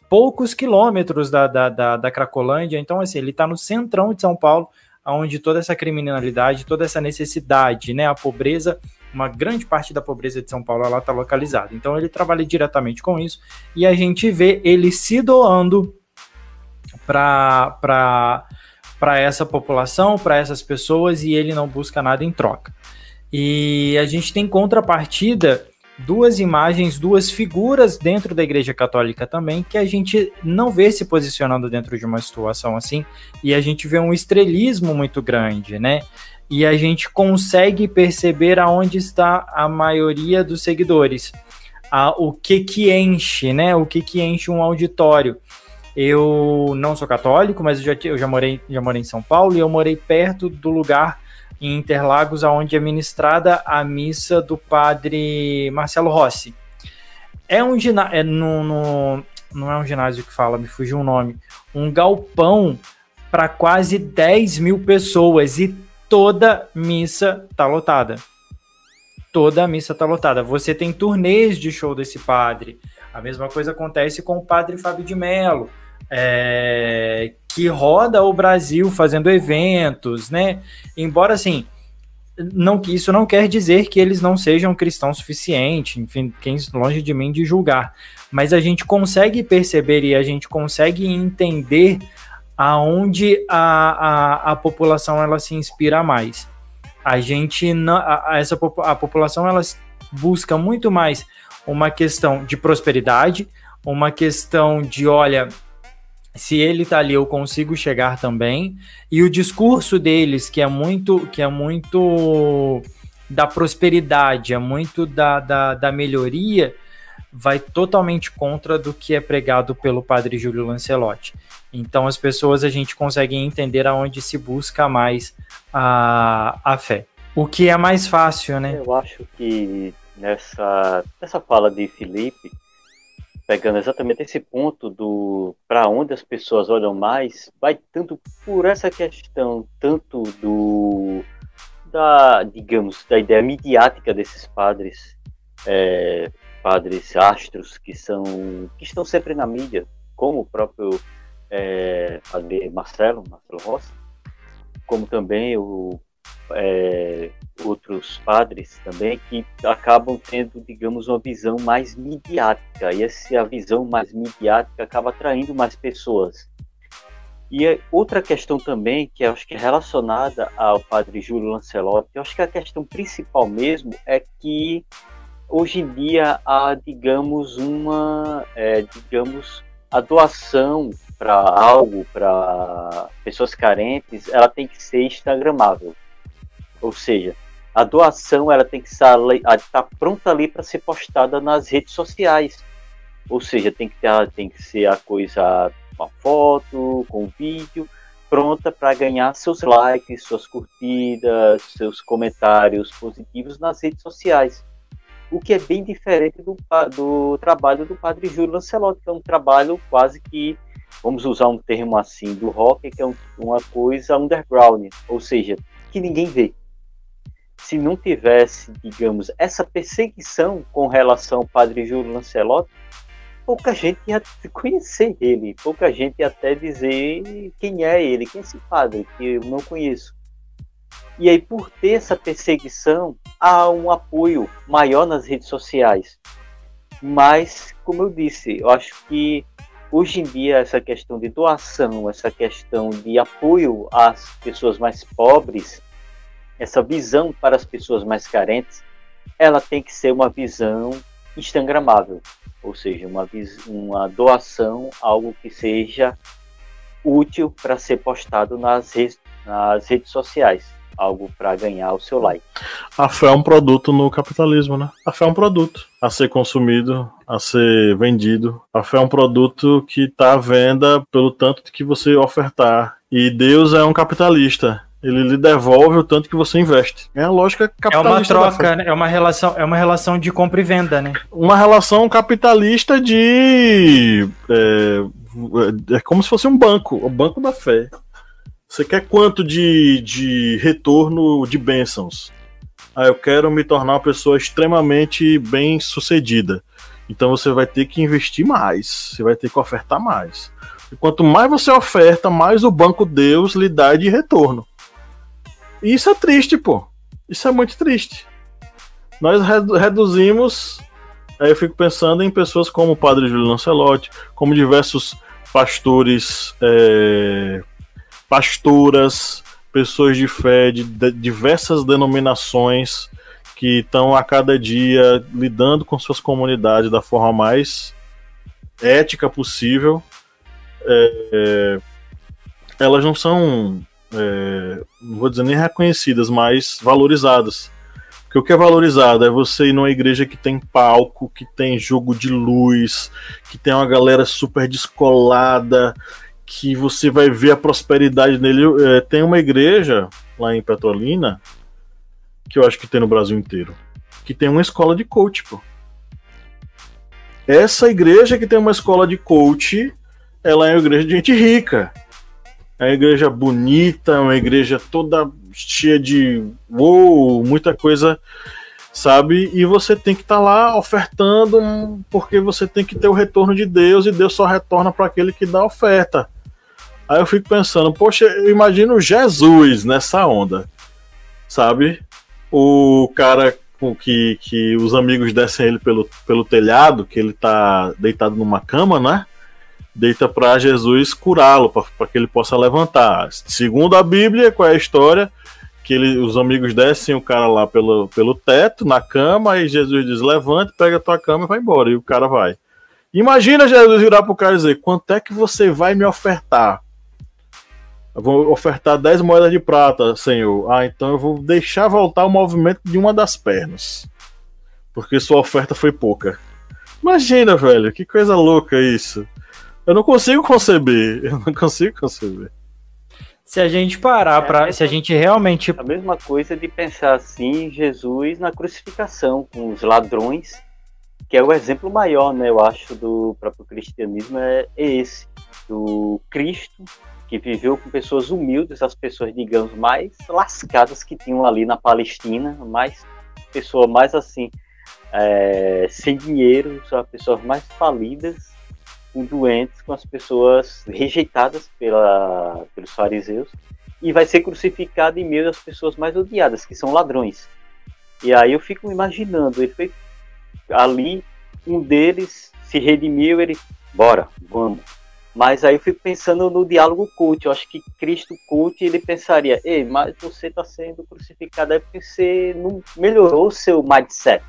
poucos quilômetros da Cracolândia. Então, assim, ele está no centrão de São Paulo, onde toda essa criminalidade, toda essa necessidade, né, a pobreza, uma grande parte da pobreza de São Paulo, ela está localizada. Então, ele trabalha diretamente com isso, e a gente vê ele se doando para essa população, para essas pessoas, e ele não busca nada em troca. E a gente tem contrapartida, duas imagens, duas figuras dentro da Igreja Católica também, que a gente não vê se posicionando dentro de uma situação assim, e a gente vê um estrelismo muito grande, né? E a gente consegue perceber aonde está a maioria dos seguidores, o que enche, né? O que enche um auditório. Eu não sou católico, mas eu já morei em São Paulo, e eu morei perto do lugar em Interlagos, onde é ministrada a missa do padre Marcelo Rossi. Não é um ginásio que fala, me fugiu um nome, um galpão para quase 10 mil pessoas, e toda missa tá lotada. Toda a missa tá lotada. Você tem turnês de show desse padre. A mesma coisa acontece com o padre Fábio de Mello, que roda o Brasil fazendo eventos, né? Embora, assim, isso não quer dizer que eles não sejam cristãos suficientes, enfim, longe de mim de julgar, mas a gente consegue perceber e a gente consegue entender aonde a população ela se inspira mais. A população ela busca muito mais uma questão de prosperidade, uma questão de, olha, se ele tá ali, eu consigo chegar também. E o discurso deles, que é muito da prosperidade, é muito da melhoria, vai totalmente contra do que é pregado pelo padre Júlio Lancelotti. Então a gente consegue entender aonde se busca mais a fé. O que é mais fácil, né? Eu acho que nessa fala de Felipe, pegando exatamente esse ponto do para onde as pessoas olham mais, vai tanto por essa questão, tanto da ideia midiática desses padres, padres astros que estão sempre na mídia, como o próprio padre Marcelo Rossi, como também outros padres também que acabam tendo, digamos, uma visão mais midiática, e a visão mais midiática acaba atraindo mais pessoas. E outra questão também, que eu acho que é relacionada ao padre Júlio Lancelotti, eu acho que a questão principal mesmo é que hoje em dia há, digamos, a doação para pessoas carentes, ela tem que ser instagramável. Ou seja, a doação ela tem que estar pronta ali para ser postada nas redes sociais. Ou seja, tem que ser a coisa, uma foto, com vídeo, pronta para ganhar seus likes, suas curtidas, seus comentários positivos nas redes sociais. O que é bem diferente do trabalho do padre Júlio Lancelotti, que é um trabalho quase que, vamos usar um termo assim, do rock, que é uma coisa underground, ou seja, que ninguém vê. Se não tivesse, digamos, essa perseguição com relação ao padre Júlio Lancelotti, pouca gente ia conhecer ele, pouca gente ia até dizer quem é ele, quem é esse padre, que eu não conheço. E aí, por ter essa perseguição, há um apoio maior nas redes sociais. Mas, como eu disse, eu acho que hoje em dia essa questão de doação, essa questão de apoio às pessoas mais pobres, essa visão para as pessoas mais carentes, ela tem que ser uma visão instagramável, ou seja, uma doação, algo que seja útil para ser postado nas redes sociais, algo para ganhar o seu like. A fé é um produto no capitalismo, né? A fé é um produto a ser consumido, a ser vendido. A fé é um produto que está à venda pelo tanto que você ofertar. E Deus é um capitalista. Ele lhe devolve o tanto que você investe. É a lógica capitalista. É uma troca, né? É uma relação de compra e venda, né? Uma relação capitalista de... É como se fosse um banco, o banco da fé. Você quer quanto de retorno de bênçãos? Eu quero me tornar uma pessoa extremamente bem sucedida. Então você vai ter que investir mais. Você vai ter que ofertar mais. E quanto mais você oferta, mais o banco Deus lhe dá de retorno. E isso é triste, pô. Isso é muito triste. Nós reduzimos... Aí eu fico pensando em pessoas como o padre Júlio Lancelotti, como diversos pastores, pastoras, pessoas de fé de diversas denominações que estão a cada dia lidando com suas comunidades da forma mais ética possível. Elas não são... não vou dizer nem reconhecidas, mas valorizadas. Porque o que é valorizado é você ir numa igreja que tem palco, que tem jogo de luz, que tem uma galera super descolada, que você vai ver a prosperidade nele. Tem uma igreja lá em Petrolina, que eu acho que tem no Brasil inteiro, que tem uma escola de coach, pô. Essa igreja que tem uma escola de coach, ela é uma igreja de gente rica. É uma igreja bonita, uma igreja toda cheia de muita coisa sabe? E você tem que estar lá ofertando, porque você tem que ter o retorno de Deus, e Deus só retorna para aquele que dá a oferta. Aí eu fico pensando, poxa, eu imagino Jesus nessa onda, sabe? O cara com que os amigos descem ele pelo telhado, que ele tá deitado numa cama, né? Deita para Jesus curá-lo, para que ele possa levantar. Segundo a Bíblia, qual é a história? Que os amigos descem o cara lá pelo teto, na cama, e Jesus diz, levante, pega a tua cama e vai embora, e o cara vai. Imagina Jesus virar pro cara e dizer, quanto é que você vai me ofertar? Eu vou ofertar 10 moedas de prata, Senhor. Ah, então eu vou deixar voltar o movimento de uma das pernas, porque sua oferta foi pouca. Imagina, velho, que coisa louca isso. Eu não consigo conceber. Se a gente parar se a gente realmente... A mesma coisa de pensar assim, Jesus na crucificação, com os ladrões, que é o exemplo maior, né, eu acho, do próprio cristianismo, é esse, do Cristo, que viveu com pessoas humildes, as pessoas, digamos, mais lascadas que tinham ali na Palestina, pessoas mais assim, sem dinheiro, as pessoas mais falidas, com doentes, com as pessoas rejeitadas pelos fariseus, e vai ser crucificado em meio às pessoas mais odiadas, que são ladrões. E aí eu fico imaginando, ele foi ali, um deles se redimiu, ele, bora, vamos. Mas aí eu fico pensando no diálogo cult. Eu acho que Cristo cult, ele pensaria, ei, mas você está sendo crucificado é porque você não melhorou o seu mindset.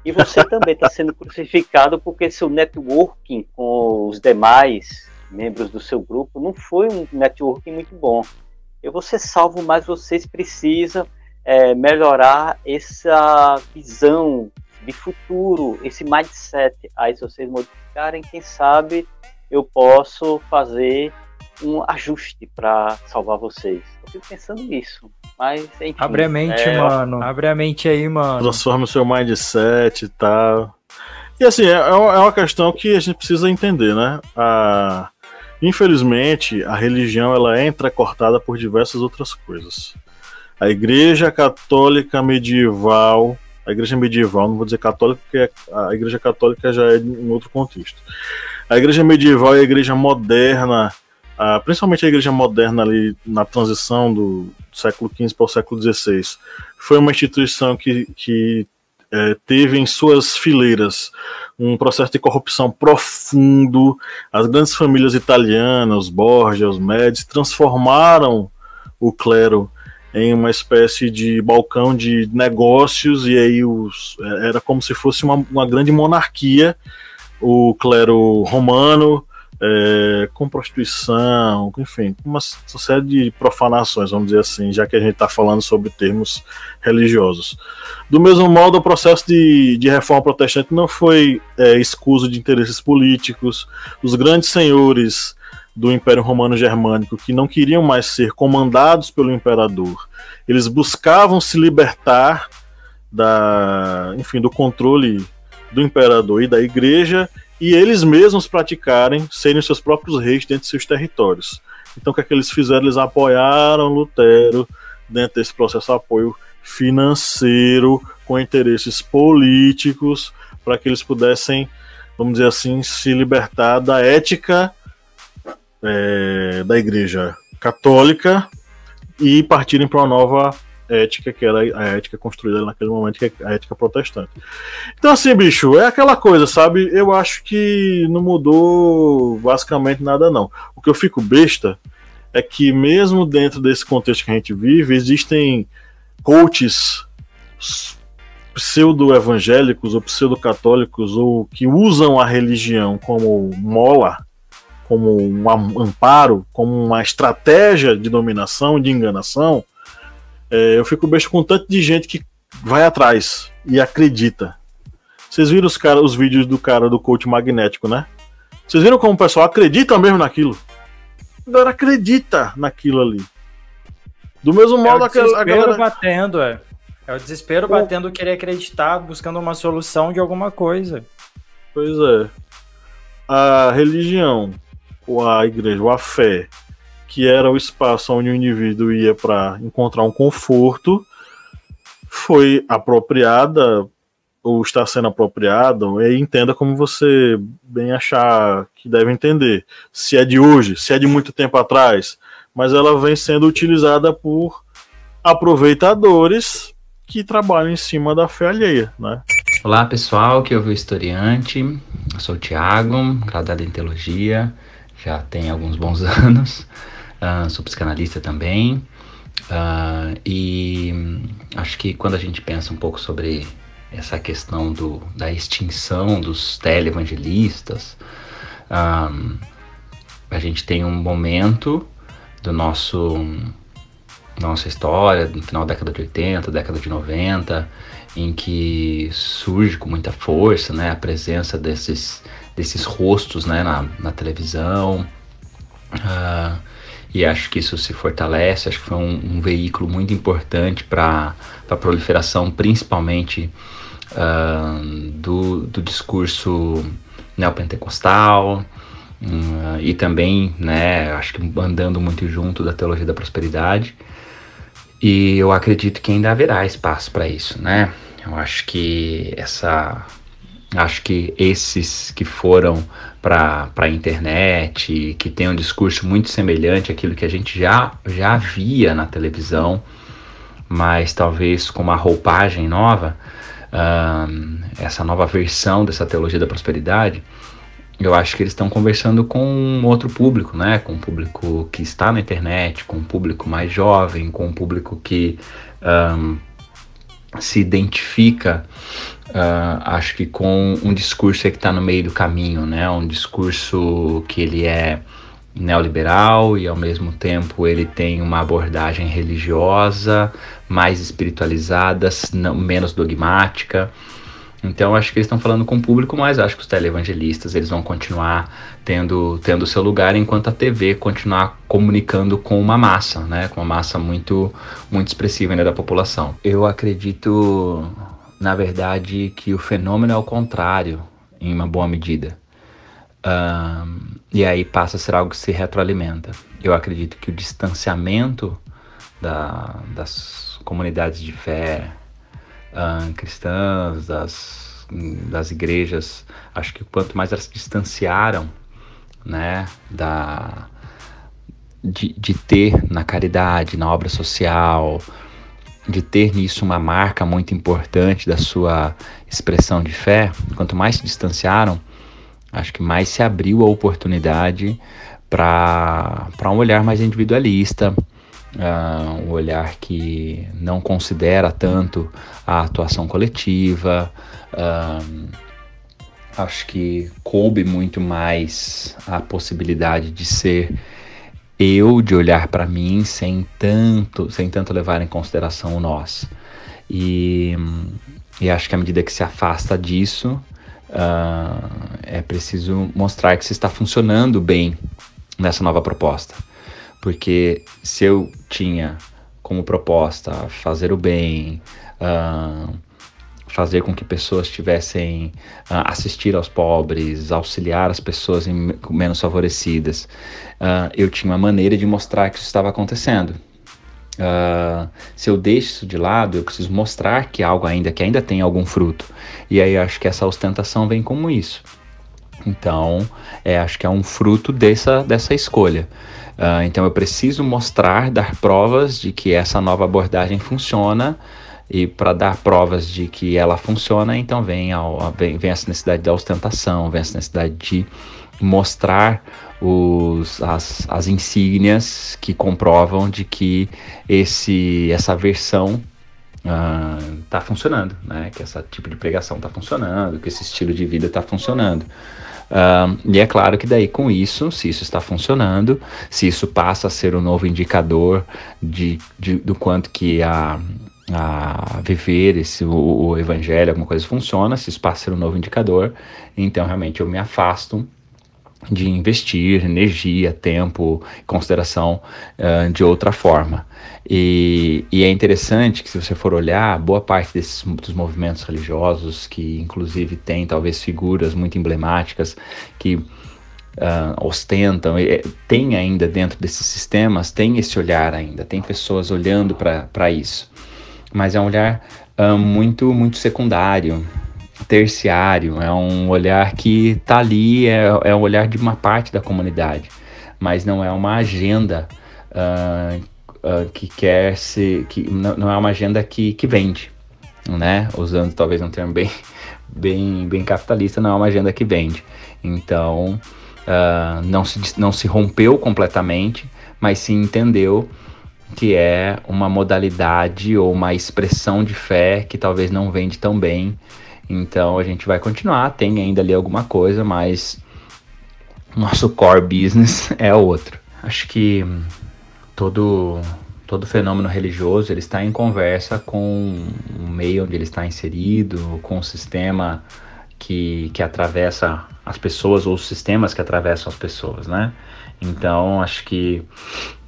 E você também está sendo crucificado porque seu networking com os demais membros do seu grupo não foi um networking muito bom. Eu vou ser salvo, mas vocês precisam melhorar essa visão de futuro, esse mindset. Aí se vocês modificarem, quem sabe eu posso fazer um ajuste para salvar vocês. Eu fico pensando nisso. Mas, enfim, abre a mente, mano. Abre a mente aí, mano. Transforma o seu mindset e tal. E assim, é uma questão que a gente precisa entender, né? Infelizmente, a religião ela é entrecortada por diversas outras coisas. A Igreja Católica Medieval, não vou dizer católica, porque a Igreja Católica já é em outro contexto. A Igreja Medieval e a Igreja Moderna, principalmente a Igreja Moderna ali na transição do século XV para o século XVI, foi uma instituição que teve em suas fileiras um processo de corrupção profundo. As grandes famílias italianas, os Borgia, os Médici, transformaram o clero em uma espécie de balcão de negócios, e aí era como se fosse uma grande monarquia, o clero romano, com prostituição, enfim, uma série de profanações, vamos dizer assim, já que a gente está falando sobre termos religiosos. Do mesmo modo, o processo de reforma protestante não foi escuso de interesses políticos. Os grandes senhores do Império Romano Germânico, que não queriam mais ser comandados pelo imperador, eles buscavam se libertar do controle do imperador e da igreja, e eles mesmos praticarem, serem seus próprios reis dentro de seus territórios. Então o que é que eles fizeram? Eles apoiaram Lutero dentro desse processo de apoio financeiro, com interesses políticos, para que eles pudessem, vamos dizer assim, se libertar da ética da Igreja Católica e partirem para uma nova ética, que era a ética construída naquele momento, que é a ética protestante. Então assim, bicho, é aquela coisa, sabe? Eu acho que não mudou basicamente nada, não. O que eu fico besta é que mesmo dentro desse contexto que a gente vive, existem coaches pseudo-evangélicos ou pseudo-católicos, ou que usam a religião como mola, como um amparo, como uma estratégia de dominação, de enganação. Eu fico besta com tanto de gente que vai atrás e acredita. Vocês viram os vídeos do coach magnético, né? Vocês viram como o pessoal acredita mesmo naquilo? A galera acredita naquilo ali. Do mesmo modo, a galera batendo, É o desespero batendo, querer acreditar, buscando uma solução de alguma coisa. Pois é. A religião, ou a igreja, ou a fé, que era o espaço onde o indivíduo ia para encontrar um conforto, foi apropriada ou está sendo apropriada, e entenda como você bem achar que deve entender. Se é de hoje, se é de muito tempo atrás, mas ela vem sendo utilizada por aproveitadores que trabalham em cima da fé alheia, né? Olá pessoal, que ouve o Historiante, eu sou o Thiago, graduado em Teologia, já tem alguns bons anos, sou psicanalista também, e acho que quando a gente pensa um pouco sobre essa questão da extinção dos televangelistas, a gente tem um momento do nossa história, no final da década de 80, década de 90, em que surge com muita força, né, a presença desses rostos, né, na televisão, e acho que isso se fortalece. Acho que foi um veículo muito importante para a proliferação, principalmente do discurso neopentecostal, e também, né, acho que andando muito junto da teologia da prosperidade. E eu acredito que ainda haverá espaço para isso, né? Eu acho que esses que foram para a internet, que tem um discurso muito semelhante àquilo que a gente já via na televisão, mas talvez com uma roupagem nova, essa nova versão dessa teologia da prosperidade, eu acho que eles estão conversando com um outro público, né? Com um público que está na internet, com um público mais jovem, com um público que se identifica, acho que com um discurso que está no meio do caminho, né? Um discurso que ele é neoliberal e ao mesmo tempo ele tem uma abordagem religiosa, mais espiritualizada, menos dogmática. Então acho que eles estão falando com o público, mas acho que os televangelistas eles vão continuar tendo seu lugar, enquanto a TV continuar comunicando com uma massa, né? Com uma massa muito, muito expressiva ainda da população. Eu acredito, na verdade, que o fenômeno é o contrário, em uma boa medida. E aí passa a ser algo que se retroalimenta. Eu acredito que o distanciamento das comunidades de fé cristãs, das igrejas, acho que quanto mais elas se distanciaram, né, de ter na caridade, na obra social, de ter nisso uma marca muito importante da sua expressão de fé, quanto mais se distanciaram, acho que mais se abriu a oportunidade para um olhar mais individualista, um olhar que não considera tanto a atuação coletiva. Acho que coube muito mais a possibilidade de ser eu, de olhar para mim sem tanto levar em consideração o nós. E acho que à medida que se afasta disso, é preciso mostrar que se está funcionando bem nessa nova proposta. Porque se eu tinha como proposta fazer o bem, fazer com que pessoas tivessem, assistir aos pobres, auxiliar as pessoas menos favorecidas, eu tinha uma maneira de mostrar que isso estava acontecendo. Se eu deixo isso de lado, eu preciso mostrar que ainda tem algum fruto. E aí acho que essa ostentação vem como isso. Então, acho que é um fruto dessa escolha. Então eu preciso dar provas de que essa nova abordagem funciona, e para dar provas de que ela funciona, então vem essa necessidade da ostentação, vem essa necessidade de mostrar as insígnias que comprovam de que essa versão está funcionando, né? Que esse tipo de pregação está funcionando, que esse estilo de vida está funcionando. E é claro que daí com isso, se isso está funcionando, se isso passa a ser um novo indicador do quanto que a viver o evangelho, alguma coisa funciona, se isso passa a ser um novo indicador, então realmente eu me afasto de investir energia, tempo, consideração de outra forma. E é interessante que, se você for olhar, boa parte dos movimentos religiosos, que inclusive tem talvez figuras muito emblemáticas que ostentam, tem ainda dentro desses sistemas, tem esse olhar ainda, tem pessoas olhando para isso. Mas é um olhar muito, muito secundário, terciário, é um olhar que está ali, é um olhar de uma parte da comunidade, mas não é uma agenda que quer se, que não é uma agenda que vende, né? Usando talvez um termo bem capitalista, não é uma agenda que vende. Então, não se rompeu completamente, mas se entendeu que é uma modalidade ou uma expressão de fé que talvez não vende tão bem. Então a gente vai continuar, tem ainda ali alguma coisa, mas nosso core business é outro. Acho que todo fenômeno religioso ele está em conversa com o meio onde ele está inserido, com o sistema que atravessa as pessoas ou os sistemas que atravessam as pessoas, né? Então acho que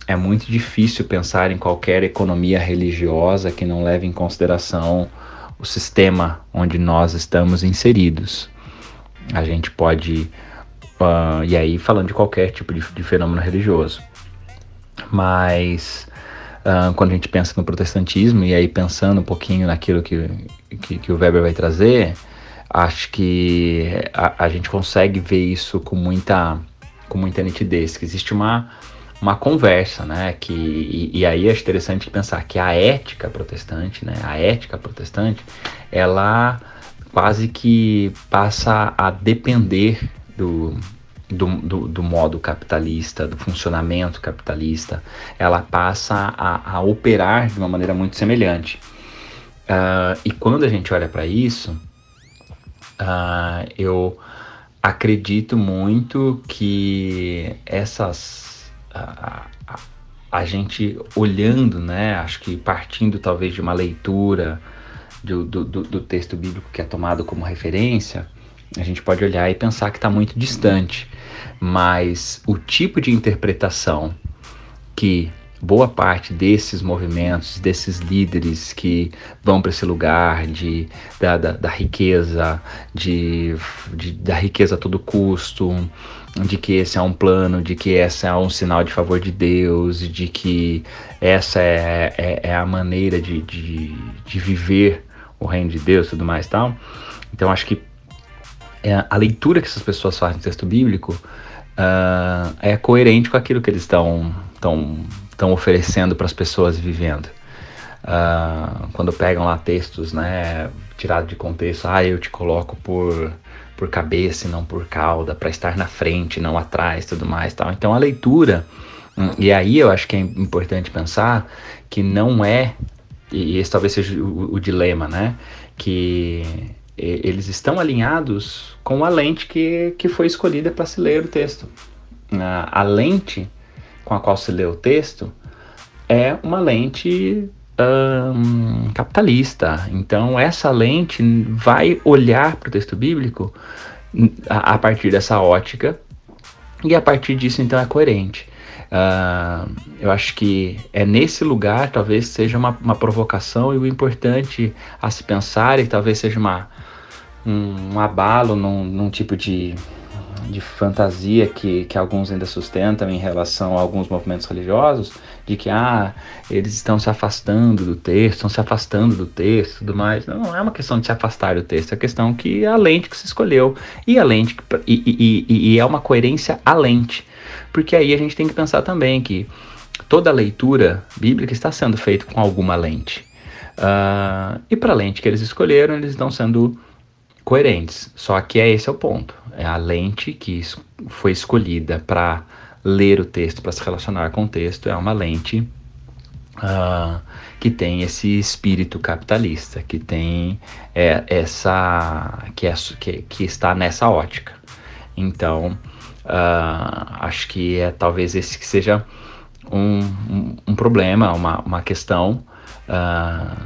é muito difícil pensar em qualquer economia religiosa que não leve em consideração o sistema onde nós estamos inseridos. A gente pode, e aí falando de qualquer tipo de fenômeno religioso, mas quando a gente pensa no protestantismo, e aí pensando um pouquinho naquilo que o Weber vai trazer, acho que a gente consegue ver isso com muita nitidez, que existe uma conversa, né, e aí é interessante pensar que a ética protestante, ela quase que passa a depender do modo capitalista, do funcionamento capitalista, ela passa a operar de uma maneira muito semelhante. E quando a gente olha para isso, eu acredito muito que a gente olhando, né, acho que partindo talvez de uma leitura do texto bíblico que é tomado como referência, a gente pode olhar e pensar que está muito distante, mas o tipo de interpretação que boa parte desses movimentos, desses líderes que vão para esse lugar da riqueza, da riqueza a todo custo, de que esse é um plano, de que essa é um sinal de favor de Deus, de que essa é a maneira de viver o reino de Deus e tudo mais e tal. Então acho que a leitura que essas pessoas fazem no texto bíblico é coerente com aquilo que eles estão oferecendo para as pessoas vivendo. Quando pegam lá textos, né, tirados de contexto, eu te coloco por cabeça e não por cauda, para estar na frente, não atrás, tudo mais, tal. Então a leitura, e aí eu acho que é importante pensar que não é, e esse talvez seja o dilema, né, que eles estão alinhados com a lente que foi escolhida para se ler o texto. A lente com a qual se lê o texto é uma lente capitalista. Então essa lente vai olhar para o texto bíblico a partir dessa ótica, e a partir disso então é coerente. Eu acho que é nesse lugar, talvez seja uma provocação, e o importante a se pensar, e talvez seja um abalo num tipo de fantasia que alguns ainda sustentam em relação a alguns movimentos religiosos, de que eles estão se afastando do texto, e tudo mais. Não é uma questão de se afastar do texto, é questão que é a lente que se escolheu, e a lente e é uma coerência à lente, porque aí a gente tem que pensar também que toda leitura bíblica está sendo feita com alguma lente, e para a lente que eles escolheram, eles estão sendo coerentes. Só que esse é o ponto. É a lente que foi escolhida para ler o texto, para se relacionar com o texto, é uma lente que tem esse espírito capitalista, que tem que está nessa ótica. Então, acho que talvez esse que seja um problema, uma questão,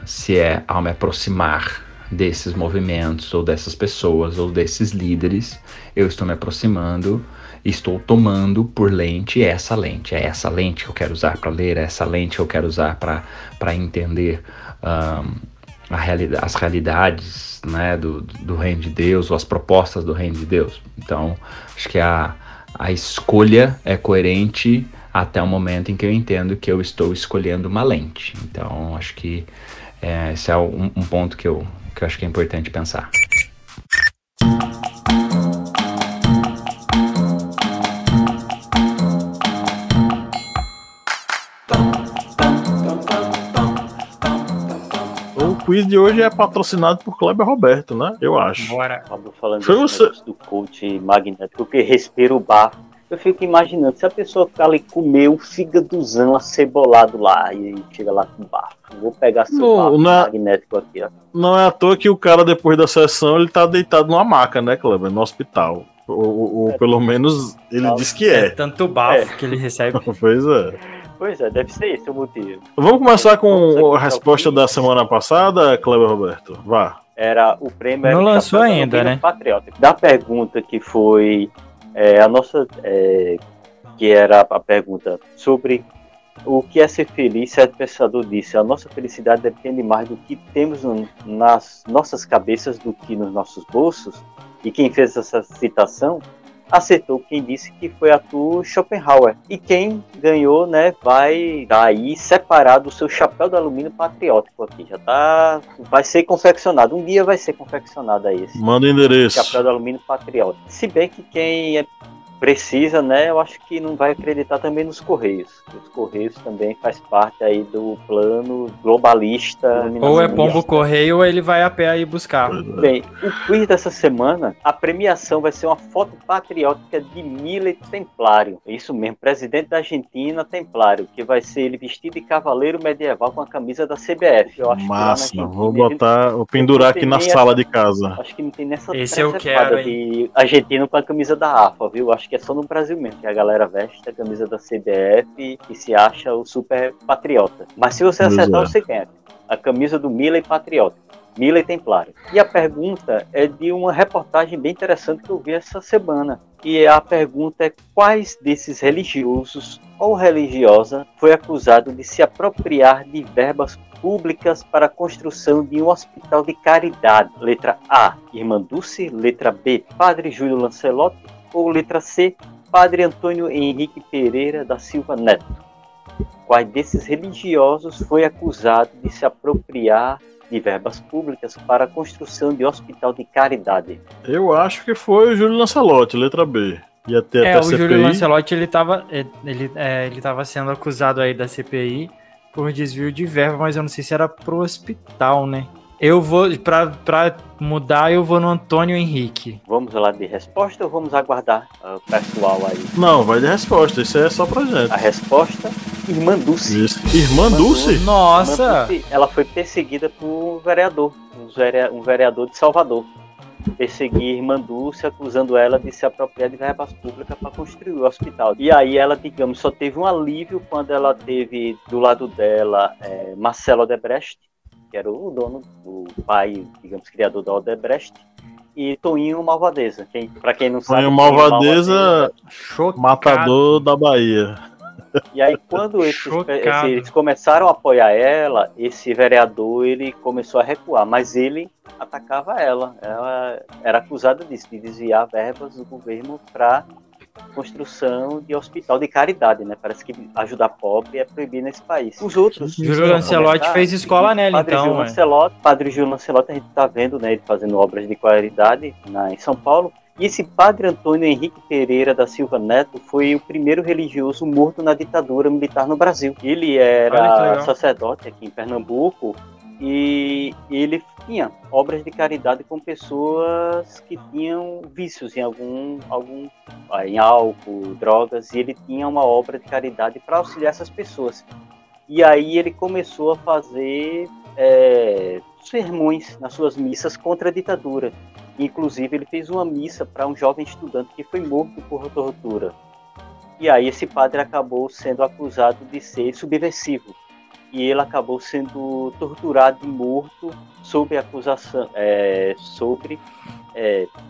se ao me aproximar desses movimentos, ou dessas pessoas, ou desses líderes, eu estou me aproximando, estou tomando por lente essa lente. É essa lente que eu quero usar para ler, é essa lente que eu quero usar para entender as realidades, né, do reino de Deus, ou as propostas do reino de Deus. Então, acho que a escolha é coerente até o momento em que eu entendo que eu estou escolhendo uma lente. Então, acho que Esse é um ponto que eu acho que é importante pensar. O quiz de hoje é patrocinado por Kleber Roberto, né? Eu acho. Bora. Falando Foi desse você. negócio do coach magnético, que respira o bafo. Eu fico imaginando, se a pessoa ficar ali comer um fígadozão acebolado lá e chega lá com bafo. Vou pegar seu bafo magnético aqui, ó. Não é à toa que o cara, depois da sessão, ele tá deitado numa maca, né, Kleber? No hospital. Ou pelo menos ele diz que é. Tanto bafo que ele recebe. Pois é. Pois é, deve ser esse o motivo. Vamos começar com a resposta da semana passada, Kleber Roberto. Vá. Era o prêmio. Não lançou ainda, né? Patriótico. Da pergunta que foi a nossa. Que era a pergunta sobre o que é ser feliz. Certo pensador disse: a nossa felicidade depende mais do que temos nas nossas cabeças do que nos nossos bolsos. E quem fez essa citação acertou quem disse que foi Arthur Schopenhauer. E quem ganhou, né, vai daí separar do seu chapéu de alumínio patriótico aqui. Vai ser confeccionado. Um dia vai ser confeccionado aí esse Manda o endereço. chapéu de alumínio patriótico. Se bem que quem precisa, né, eu acho que não vai acreditar também nos Correios. Os Correios também faz parte aí do plano globalista. Ou é pombo correio ou ele vai a pé aí buscar. Bem, o quiz dessa semana, a premiação vai ser uma foto patriótica de Miller Templário. Isso mesmo, presidente da Argentina Templário, que vai ser ele vestido de cavaleiro medieval com a camisa da CBF. Eu acho Massa, que vou pendurar aqui na sala de casa. Acho que não tem nessa Esse eu quero, de argentino com a camisa da AFA, viu? Acho que é só no Brasil mesmo, que a galera veste a camisa da CBF e se acha o super patriota. Mas se você acertar, você ganha. A camisa do Miller Patriota. Miller Templário. E a pergunta é de uma reportagem bem interessante que eu vi essa semana. E a pergunta é: quais desses religiosos ou religiosa foi acusado de se apropriar de verbas públicas para a construção de um hospital de caridade? Letra A, Irmã Dulce. Letra B, Padre Júlio Lancelotti. Ou letra C, Padre Antônio Henrique Pereira da Silva Neto? Qual desses religiosos foi acusado de se apropriar de verbas públicas para a construção de hospital de caridade? Eu acho que foi o Júlio Lancelotti, letra B. E até o Júlio Lancelotti, ele tava sendo acusado aí da CPI por desvio de verba, mas eu não sei se era pro hospital, né? Eu vou, pra mudar, eu vou no Antônio Henrique. Vamos lá de resposta ou vamos aguardar o pessoal aí? Não, vai de resposta, isso é só pra gente. A resposta, Irmã Dulce. Isso. Irmã Dulce? Nossa! Irmã Dulce, ela foi perseguida por um vereador de Salvador. Perseguir Irmã Dulce, acusando ela de se apropriar de verbas públicas para construir o hospital. E aí ela, digamos, só teve um alívio quando ela teve do lado dela Marcelo Odebrecht, que era o dono, o pai, digamos, criador da Odebrecht, e Toinho Malvadeza. Para quem não sabe, Toinho Malvadeza, matador da Bahia. E aí, quando eles começaram a apoiar ela, esse vereador, ele começou a recuar, mas ele atacava ela. Ela era acusada disso, de desviar verbas do governo para construção de hospital de caridade, né? Parece que ajudar pobre é proibido nesse país. Os outros... Júlio Lancelotti fez escola nela, então. Padre Júlio Lancelotti, a gente tá vendo, né? Ele fazendo obras de caridade em São Paulo. E esse Padre Antônio Henrique Pereira da Silva Neto foi o primeiro religioso morto na ditadura militar no Brasil. Ele era sacerdote aqui em Pernambuco e ele tinha obras de caridade com pessoas que tinham vícios em em álcool, drogas, e ele tinha uma obra de caridade para auxiliar essas pessoas. E aí ele começou a fazer sermões nas suas missas contra a ditadura. Inclusive, ele fez uma missa para um jovem estudante que foi morto por tortura. E aí esse padre acabou sendo acusado de ser subversivo. E ele acabou sendo torturado e morto sob acusação,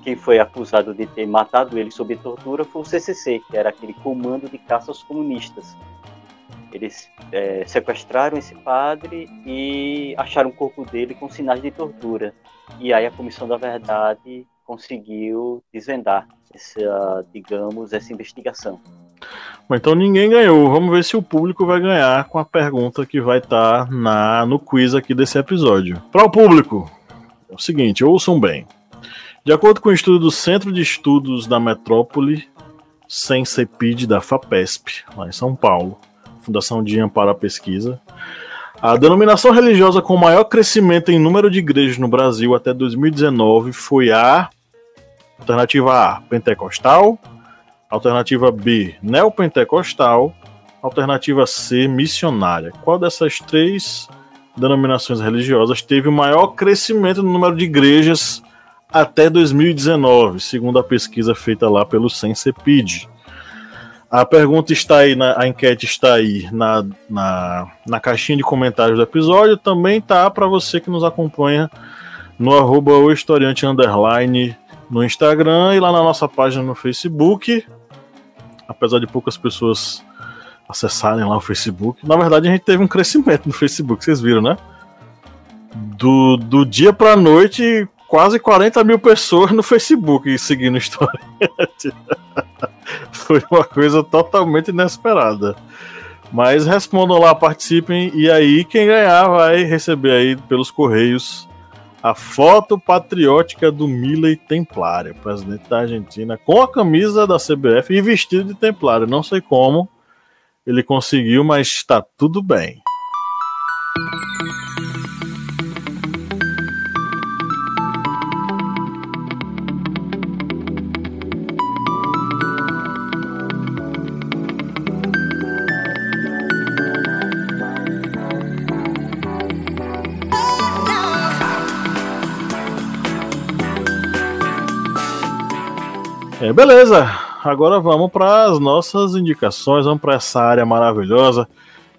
quem foi acusado de ter matado ele sob tortura foi o CCC, que era aquele comando de caça aos comunistas. Eles sequestraram esse padre e acharam o corpo dele com sinais de tortura. E aí a Comissão da Verdade conseguiu desvendar essa investigação. Então ninguém ganhou. Vamos ver se o público vai ganhar com a pergunta que vai estar no quiz aqui desse episódio. Para o público, é o seguinte, ouçam bem. De acordo com o estudo do Centro de Estudos da Metrópole, CENSEPID da FAPESP, lá em São Paulo, Fundação de Amparo à Pesquisa, a denominação religiosa com maior crescimento em número de igrejas no Brasil até 2019 foi a alternativa A, pentecostal, alternativa B, neopentecostal, alternativa C, missionária. Qual dessas três denominações religiosas teve o maior crescimento no número de igrejas até 2019, segundo a pesquisa feita lá pelo CENSEPID? A pergunta está aí, a enquete está aí na caixinha de comentários do episódio. Também tá para você que nos acompanha no @ohistoriante_ no Instagram e lá na nossa página no Facebook. Apesar de poucas pessoas acessarem lá o Facebook. Na verdade, a gente teve um crescimento no Facebook, vocês viram, né? Do dia pra noite, quase 40 mil pessoas no Facebook seguindo o Historiante. Foi uma coisa totalmente inesperada. Mas respondam lá, participem, e aí quem ganhar vai receber aí pelos correios a foto patriótica do Milei Templário, presidente da Argentina, com a camisa da CBF e vestido de templário. Não sei como ele conseguiu, mas está tudo bem. Beleza, agora vamos para as nossas indicações, vamos para essa área maravilhosa,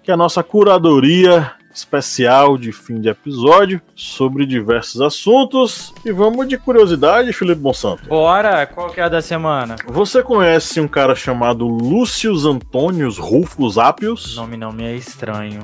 que é a nossa curadoria especial de fim de episódio sobre diversos assuntos. E vamos de curiosidade, Felipe Monsanto. Bora, qual que é a da semana? Você conhece um cara chamado Lúcio Antônios Rufus Appius? O nome não me é estranho.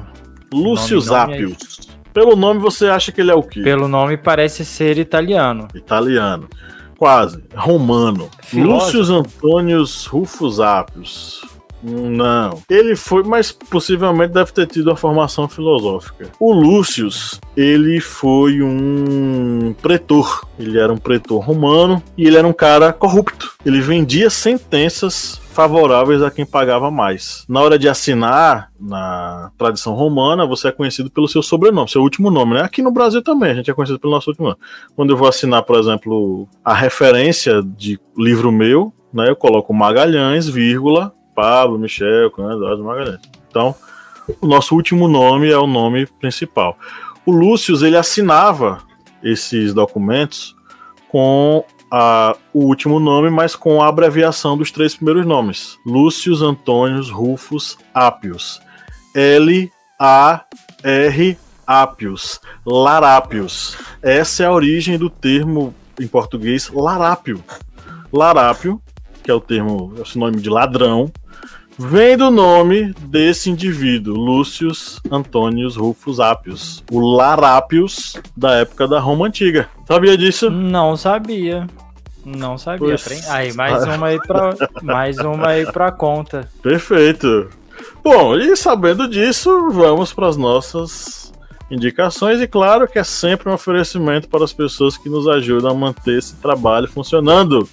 Lúcio Appius. Pelo nome você acha que ele é o quê? Pelo nome parece ser italiano. Italiano. Quase. Romano. Filósofo? Lúcio Antônios Rufus Appius. Não. Ele foi, mas possivelmente deve ter tido uma formação filosófica. O Lúcio, ele foi um pretor. Ele era um pretor romano e ele era um cara corrupto. Ele vendia sentenças favoráveis a quem pagava mais. Na hora de assinar, na tradição romana, você é conhecido pelo seu sobrenome, seu último nome, né? Aqui no Brasil também, a gente é conhecido pelo nosso último nome. Quando eu vou assinar, por exemplo, a referência de livro meu, né? Eu coloco Magalhães, vírgula, Pablo, Michel, Eduardo Magalhães. Então, o nosso último nome é o nome principal. O Lúcio, ele assinava esses documentos com o último nome, mas com a abreviação dos três primeiros nomes. Lúcio Antônios Rufus Appius. L-A-R Appius. Larápios. Essa é a origem do termo em português larápio. Larápio, que é o termo, é o sinônimo de ladrão, vem do nome desse indivíduo, Lúcio Antônios Rufus Appius, o Larápios da época da Roma Antiga. Sabia disso? Não sabia. Não sabia. Pois... Aí, mais uma aí pra conta. Perfeito. Bom, e sabendo disso, vamos para as nossas indicações. E claro que é sempre um oferecimento para as pessoas que nos ajudam a manter esse trabalho funcionando.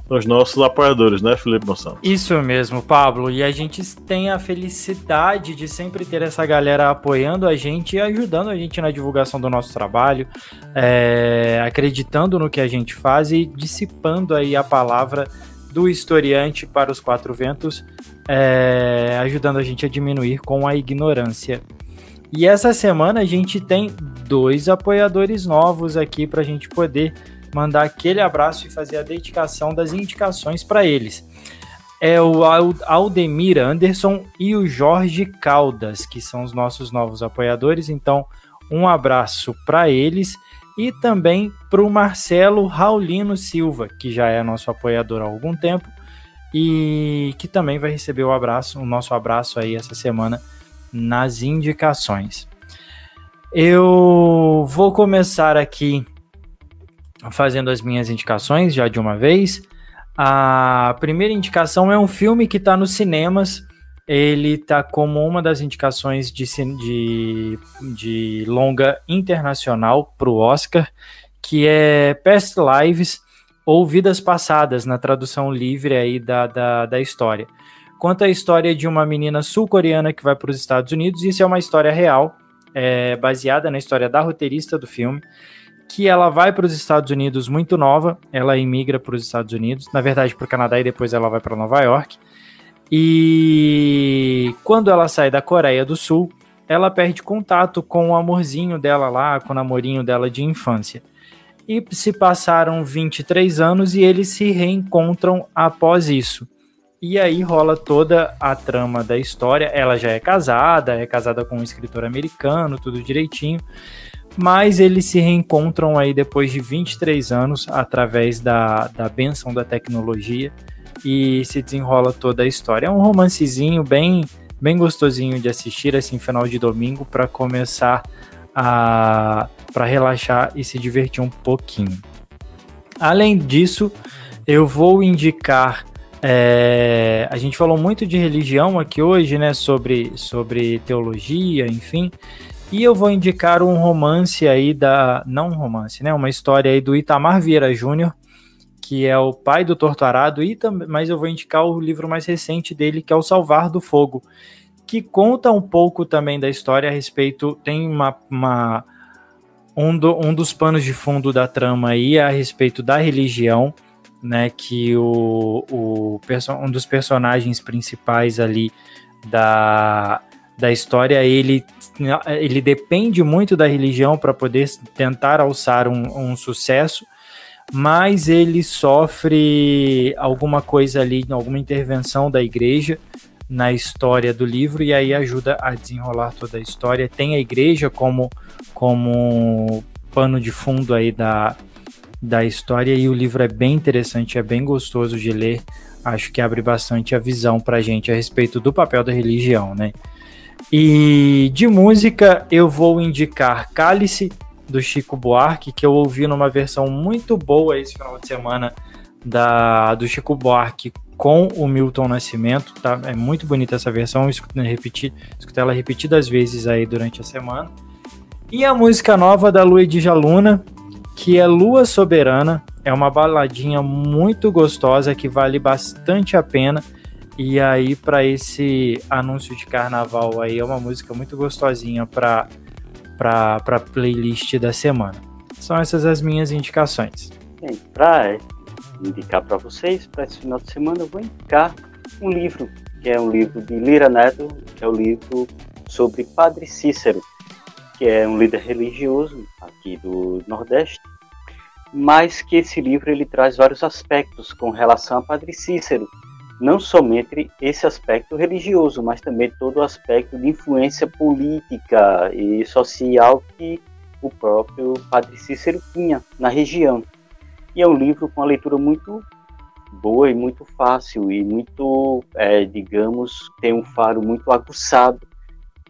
Os nossos apoiadores, né, Felipe Monsanto? Isso mesmo, Pablo. E a gente tem a felicidade de sempre ter essa galera apoiando a gente e ajudando a gente na divulgação do nosso trabalho, acreditando no que a gente faz e dissipando aí a palavra do historiante para os quatro ventos, ajudando a gente a diminuir com a ignorância. E essa semana a gente tem 2 apoiadores novos aqui para a gente poder mandar aquele abraço e fazer a dedicação das indicações para eles. É o Aldemir Anderson e o Jorge Caldas, que são os nossos novos apoiadores. Então, um abraço para eles e também para o Marcelo Raulino Silva, que já é nosso apoiador há algum tempo e que também vai receber o nosso abraço aí essa semana nas indicações. Eu vou começar aqui fazendo as minhas indicações já de uma vez. A primeira indicação é um filme que está nos cinemas ele tá como uma das indicações de longa internacional para o Oscar, que é Past Lives, ou Vidas Passadas, na tradução livre aí da história. Conta a história de uma menina sul-coreana que vai para os Estados Unidos. Isso é uma história real, baseada na história da roteirista do filme, que ela vai para os Estados Unidos muito nova, ela imigra para os Estados Unidos, na verdade para o Canadá, e depois ela vai para Nova York. E quando ela sai da Coreia do Sul, ela perde contato com o amorzinho dela lá, com o namorinho dela de infância. E se passaram 23 anos e eles se reencontram após isso. E aí rola toda a trama da história. Ela já é casada com um escritor americano, tudo direitinho. Mas eles se reencontram aí depois de 23 anos, através da bênção da tecnologia. E se desenrola toda a história. É um romancezinho bem gostosinho de assistir, assim, final de domingo, para começar para relaxar e se divertir um pouquinho. Além disso, eu vou indicar, a gente falou muito de religião aqui hoje, né, sobre teologia, enfim, e eu vou indicar um romance aí não um romance, né, uma história aí do Itamar Vieira Júnior, que é o pai do Torturado, mas eu vou indicar o livro mais recente dele, que é o Salvar do Fogo, que conta um pouco também da história a respeito, tem um dos panos de fundo da trama aí a respeito da religião, né, que um dos personagens principais ali da história, ele depende muito da religião para poder tentar alçar um sucesso, mas ele sofre alguma coisa ali, alguma intervenção da igreja na história do livro, e aí ajuda a desenrolar toda a história. Tem a igreja como pano de fundo aí da história, e o livro é bem interessante, é bem gostoso de ler. Acho que abre bastante a visão pra gente a respeito do papel da religião, né? E de música eu vou indicar Cálice, do Chico Buarque, que eu ouvi numa versão muito boa esse final de semana do Chico Buarque com o Milton Nascimento, tá? É muito bonita essa versão, eu escutei ela repetidas vezes aí durante a semana. E a música nova da Luedija Luna, que é Lua Soberana, é uma baladinha muito gostosa que vale bastante a pena. E aí, para esse anúncio de carnaval aí, é uma música muito gostosinha para playlist da semana. São essas as minhas indicações. Bem, para indicar para vocês, para esse final de semana, eu vou indicar um livro, que é um livro de Lira Neto, que é o livro sobre Padre Cícero, que é um líder religioso aqui do Nordeste, mas que esse livro ele traz vários aspectos com relação a Padre Cícero, não somente esse aspecto religioso, mas também todo o aspecto de influência política e social que o próprio Padre Cícero tinha na região. E é um livro com uma leitura muito boa e muito fácil, e muito, digamos, tem um faro muito aguçado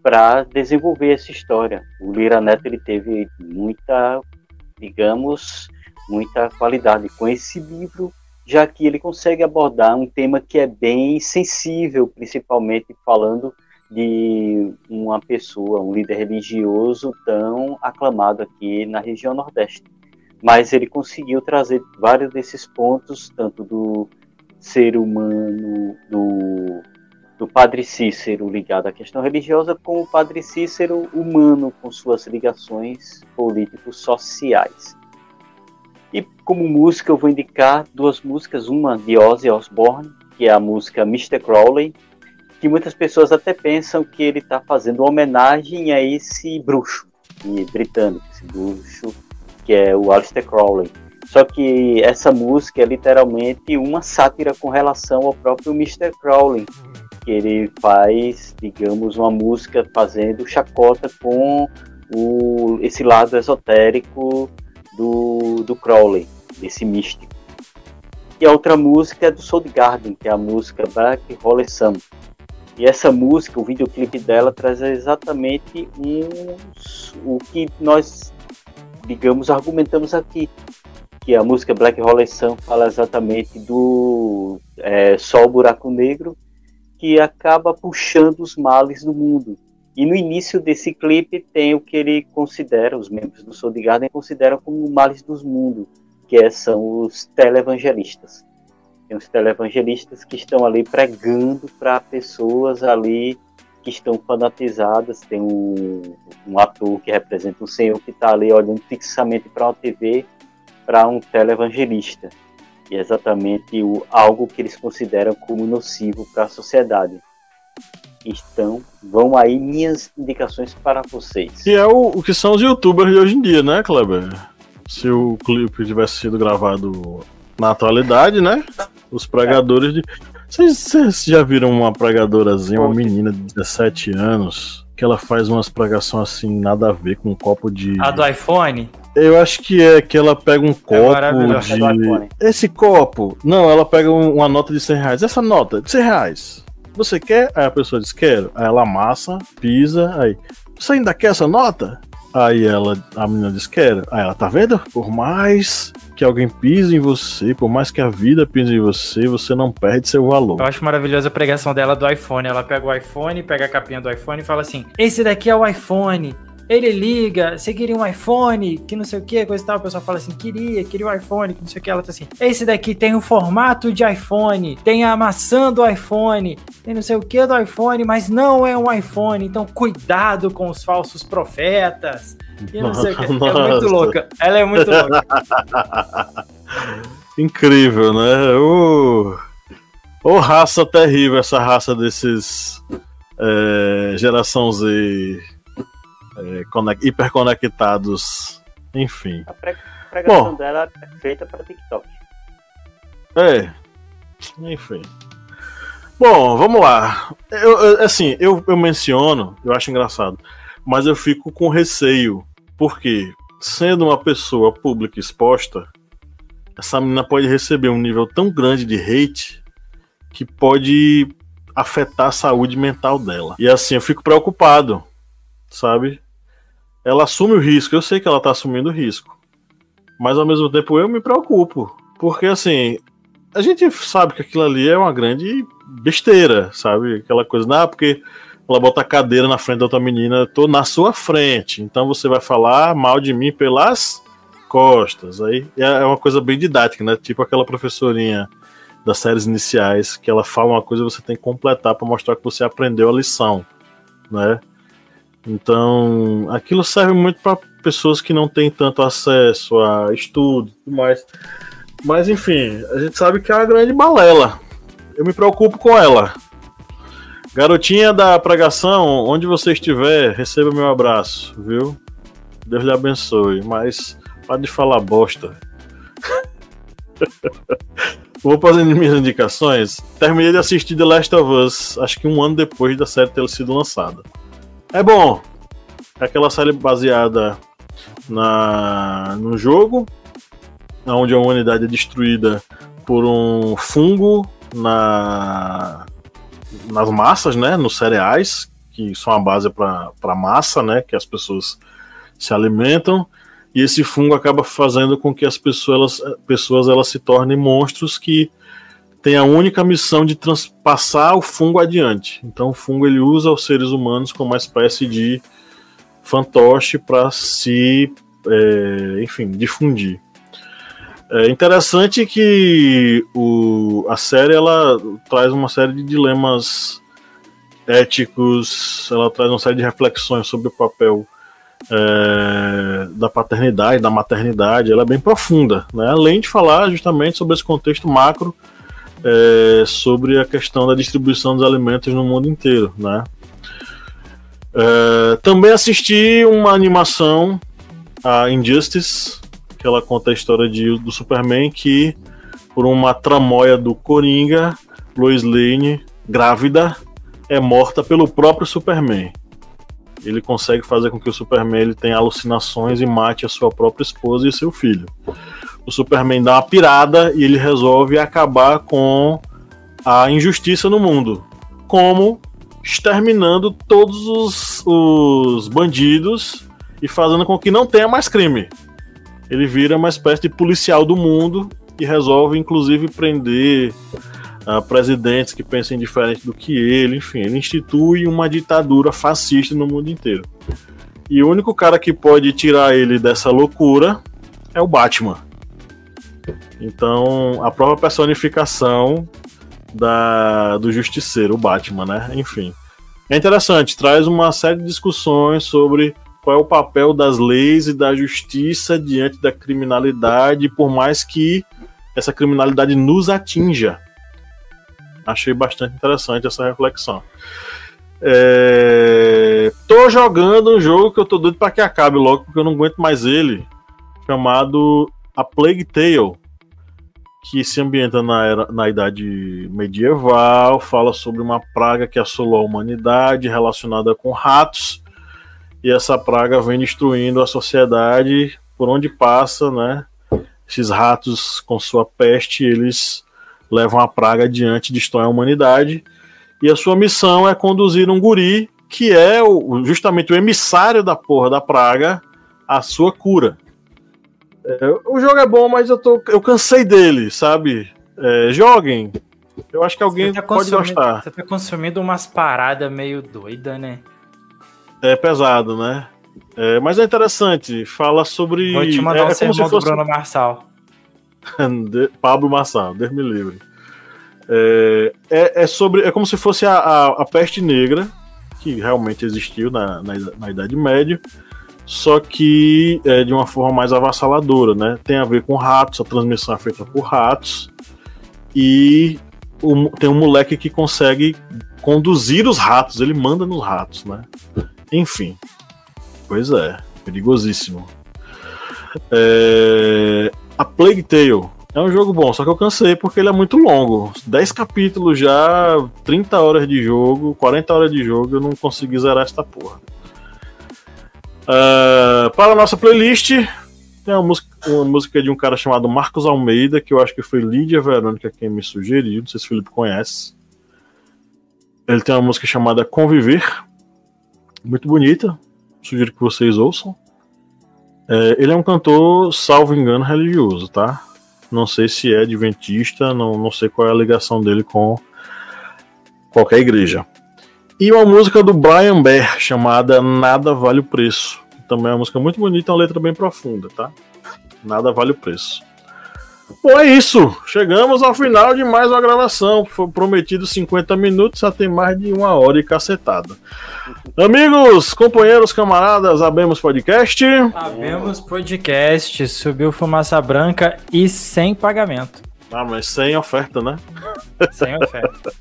para desenvolver essa história. O Lira Neto ele teve muita, digamos, muita qualidade com esse livro, já que ele consegue abordar um tema que é bem sensível, principalmente falando de uma pessoa, um líder religioso tão aclamado aqui na região Nordeste. Mas ele conseguiu trazer vários desses pontos, tanto do ser humano, do Padre Cícero ligado à questão religiosa, como o Padre Cícero humano, com suas ligações políticos-sociais. E como música eu vou indicar duas músicas, uma de Ozzy Osbourne, que é a música Mr. Crowley, que muitas pessoas até pensam que ele está fazendo uma homenagem a esse bruxo britânico, esse bruxo que é o Aleister Crowley. Só que essa música é literalmente uma sátira com relação ao próprio Mr. Crowley, que ele faz, digamos, uma música fazendo chacota com esse lado esotérico do Crowley, desse místico. E a outra música é do Soundgarden, que é a música Black Hole Sun. E essa música, o videoclipe dela, traz exatamente o que nós, digamos, argumentamos aqui. Que a música Black Hole Sun fala exatamente do Sol Buraco Negro, que acaba puxando os males do mundo. E no início desse clipe tem o que ele considera, os membros do Soul Garden consideram como males do mundo, que são os televangelistas. Tem os televangelistas que estão ali pregando para pessoas ali que estão fanatizadas. Tem um ator que representa um senhor que está ali olhando fixamente para uma TV, para um televangelista. E é exatamente algo que eles consideram como nocivo para a sociedade. Então, vão aí minhas indicações para vocês. Que é o que são os youtubers de hoje em dia, né, Kleber? Se o clipe tivesse sido gravado na atualidade, né? Os pregadores de... Vocês já viram uma pregadorazinha, uma menina de 17 anos, que ela faz umas pregações assim, nada a ver com um copo de... A do iPhone? Eu acho que é que ela pega um copo de... Esse copo... Não, ela pega uma nota de R$100. Essa nota de R$100. Você quer? Aí a pessoa diz, quero. Aí ela amassa, pisa, aí... Você ainda quer essa nota? Aí a menina diz, quero. Aí ela, tá vendo? Por mais que alguém pise em você, por mais que a vida pise em você, você não perde seu valor. Eu acho maravilhosa a pregação dela do iPhone. Ela pega o iPhone, pega a capinha do iPhone e fala assim, esse daqui é o iPhone. Ele liga, você queria um iPhone, que não sei o que, coisa e tal. O pessoal fala assim, queria um iPhone, que não sei o que. Ela tá assim, esse daqui tem o formato de iPhone, tem a maçã do iPhone, tem não sei o que do iPhone, mas não é um iPhone. Então cuidado com os falsos profetas. E não sei o que. É muito louca. Ela é muito louca. Incrível, né? Raça terrível, essa raça desses geração Z... hiperconectados, enfim. A pregação dela é feita para TikTok. Enfim. Bom, vamos lá. Eu menciono, eu acho engraçado, mas eu fico com receio, porque sendo uma pessoa pública exposta, essa menina pode receber um nível tão grande de hate que pode afetar a saúde mental dela. E assim, eu fico preocupado, sabe? Ela assume o risco, eu sei que ela tá assumindo o risco, mas ao mesmo tempo eu me preocupo, porque assim, a gente sabe que aquilo ali é uma grande besteira, sabe? Aquela coisa, porque ela bota a cadeira na frente da outra menina, eu tô na sua frente, então você vai falar mal de mim pelas costas. Aí é uma coisa bem didática, né? Tipo aquela professorinha das séries iniciais, que ela fala uma coisa e você tem que completar para mostrar que você aprendeu a lição, né? Então, aquilo serve muito para pessoas que não têm tanto acesso a estudo e tudo mais. Mas, enfim, a gente sabe que é uma grande balela. Eu me preocupo com ela. Garotinha da pregação, onde você estiver, receba meu abraço, viu? Deus lhe abençoe, mas pare de falar bosta. Vou fazendo minhas indicações. Terminei de assistir The Last of Us, acho que 1 ano depois da série ter sido lançada. É bom. É aquela série baseada no jogo, onde a humanidade é destruída por um fungo nas massas, né? Nos cereais, que são a base para massa, né? Que as pessoas se alimentam. E esse fungo acaba fazendo com que as pessoas elas se tornem monstros que tem a única missão de transpassar o fungo adiante. Então o fungo ele usa os seres humanos como uma espécie de fantoche para se, difundir. É interessante que a série ela traz uma série de dilemas éticos, ela traz uma série de reflexões sobre o papel da paternidade, da maternidade. Ela é bem profunda, né? Além de falar justamente sobre esse contexto macro, sobre a questão da distribuição dos alimentos no mundo inteiro, né? Também assisti uma animação, a Injustice, que ela conta a história do Superman que, por uma tramóia do Coringa, Lois Lane, grávida, é morta pelo próprio Superman. Ele consegue fazer com que o Superman ele tenha alucinações e mate a sua própria esposa e seu filho. O Superman dá uma pirada e ele resolve acabar com a injustiça no mundo. Como? Exterminando todos os bandidos e fazendo com que não tenha mais crime. Ele vira uma espécie de policial do mundo e resolve, inclusive, prender presidentes que pensem diferente do que ele, enfim, ele institui uma ditadura fascista no mundo inteiro. E o único cara que pode tirar ele dessa loucura é o Batman. Então, a própria personificação do justiceiro, o Batman, né? Enfim. É interessante, traz uma série de discussões sobre qual é o papel das leis e da justiça diante da criminalidade, por mais que essa criminalidade nos atinja. Achei bastante interessante essa reflexão. Tô jogando um jogo que eu tô doido pra que acabe logo, porque eu não aguento mais ele, chamado A Plague Tale, que se ambienta na idade medieval, fala sobre uma praga que assolou a humanidade relacionada com ratos, e essa praga vem destruindo a sociedade por onde passa, né? Esses ratos, com sua peste, eles levam a praga adiante, destroem a humanidade, e a sua missão é conduzir um guri, que é justamente o emissário da porra da praga, à sua cura. O jogo é bom, mas eu cansei dele, sabe? Joguem. Eu acho que alguém pode gostar. Você tá consumindo umas paradas meio doidas, né? É pesado, né? Mas é interessante. Fala sobre... Vou te mandar um sermão do Bruno Marçal. Pablo Marçal, Deus me livre. É como se fosse a peste negra, que realmente existiu na Idade Média, só que de uma forma mais avassaladora, né? Tem a ver com ratos, a transmissão é feita por ratos, e tem um moleque que consegue conduzir os ratos, ele manda nos ratos, né? Enfim, pois perigosíssimo. A Plague Tale é um jogo bom, só que eu cansei porque ele é muito longo. 10 capítulos já, 30 horas de jogo, 40 horas de jogo, eu não consegui zerar esta porra. Para a nossa playlist, tem uma música de um cara chamado Marcos Almeida, que eu acho que foi Lídia Verônica quem me sugeriu, não sei se o Felipe conhece. Ele tem uma música chamada Conviver, muito bonita, sugiro que vocês ouçam. Ele é um cantor, salvo engano, religioso, tá? Não sei se é adventista, não sei qual é a ligação dele com qualquer igreja. E uma música do Brian Bear, chamada Nada Vale o Preço. Também é uma música muito bonita, uma letra bem profunda, tá? Nada vale o preço. Bom, é isso. Chegamos ao final de mais uma gravação. Foi prometido 50 minutos, já tem mais de 1 hora e cacetada. Amigos, companheiros, camaradas, Abemos Podcast. Abemos Podcast, subiu fumaça branca e sem pagamento. Mas sem oferta, né? Sem oferta.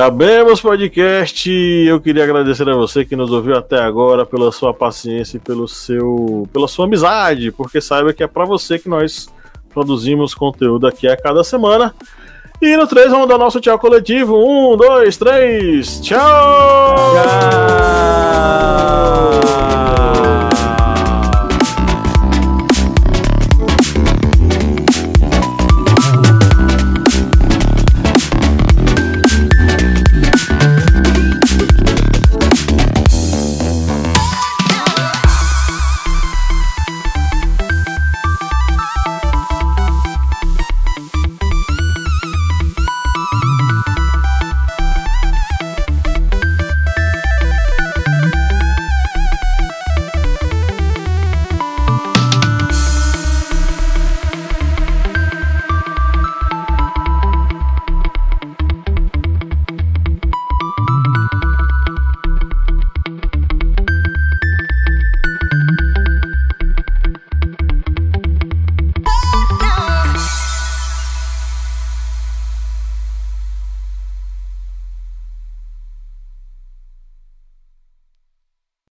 Abemos Podcast. Eu queria agradecer a você que nos ouviu até agora, pela sua paciência e pela sua amizade, porque saiba que é pra você que nós produzimos conteúdo aqui a cada semana. E no 3 vamos dar nosso tchau coletivo. 1, 2, 3, tchau! Tchau!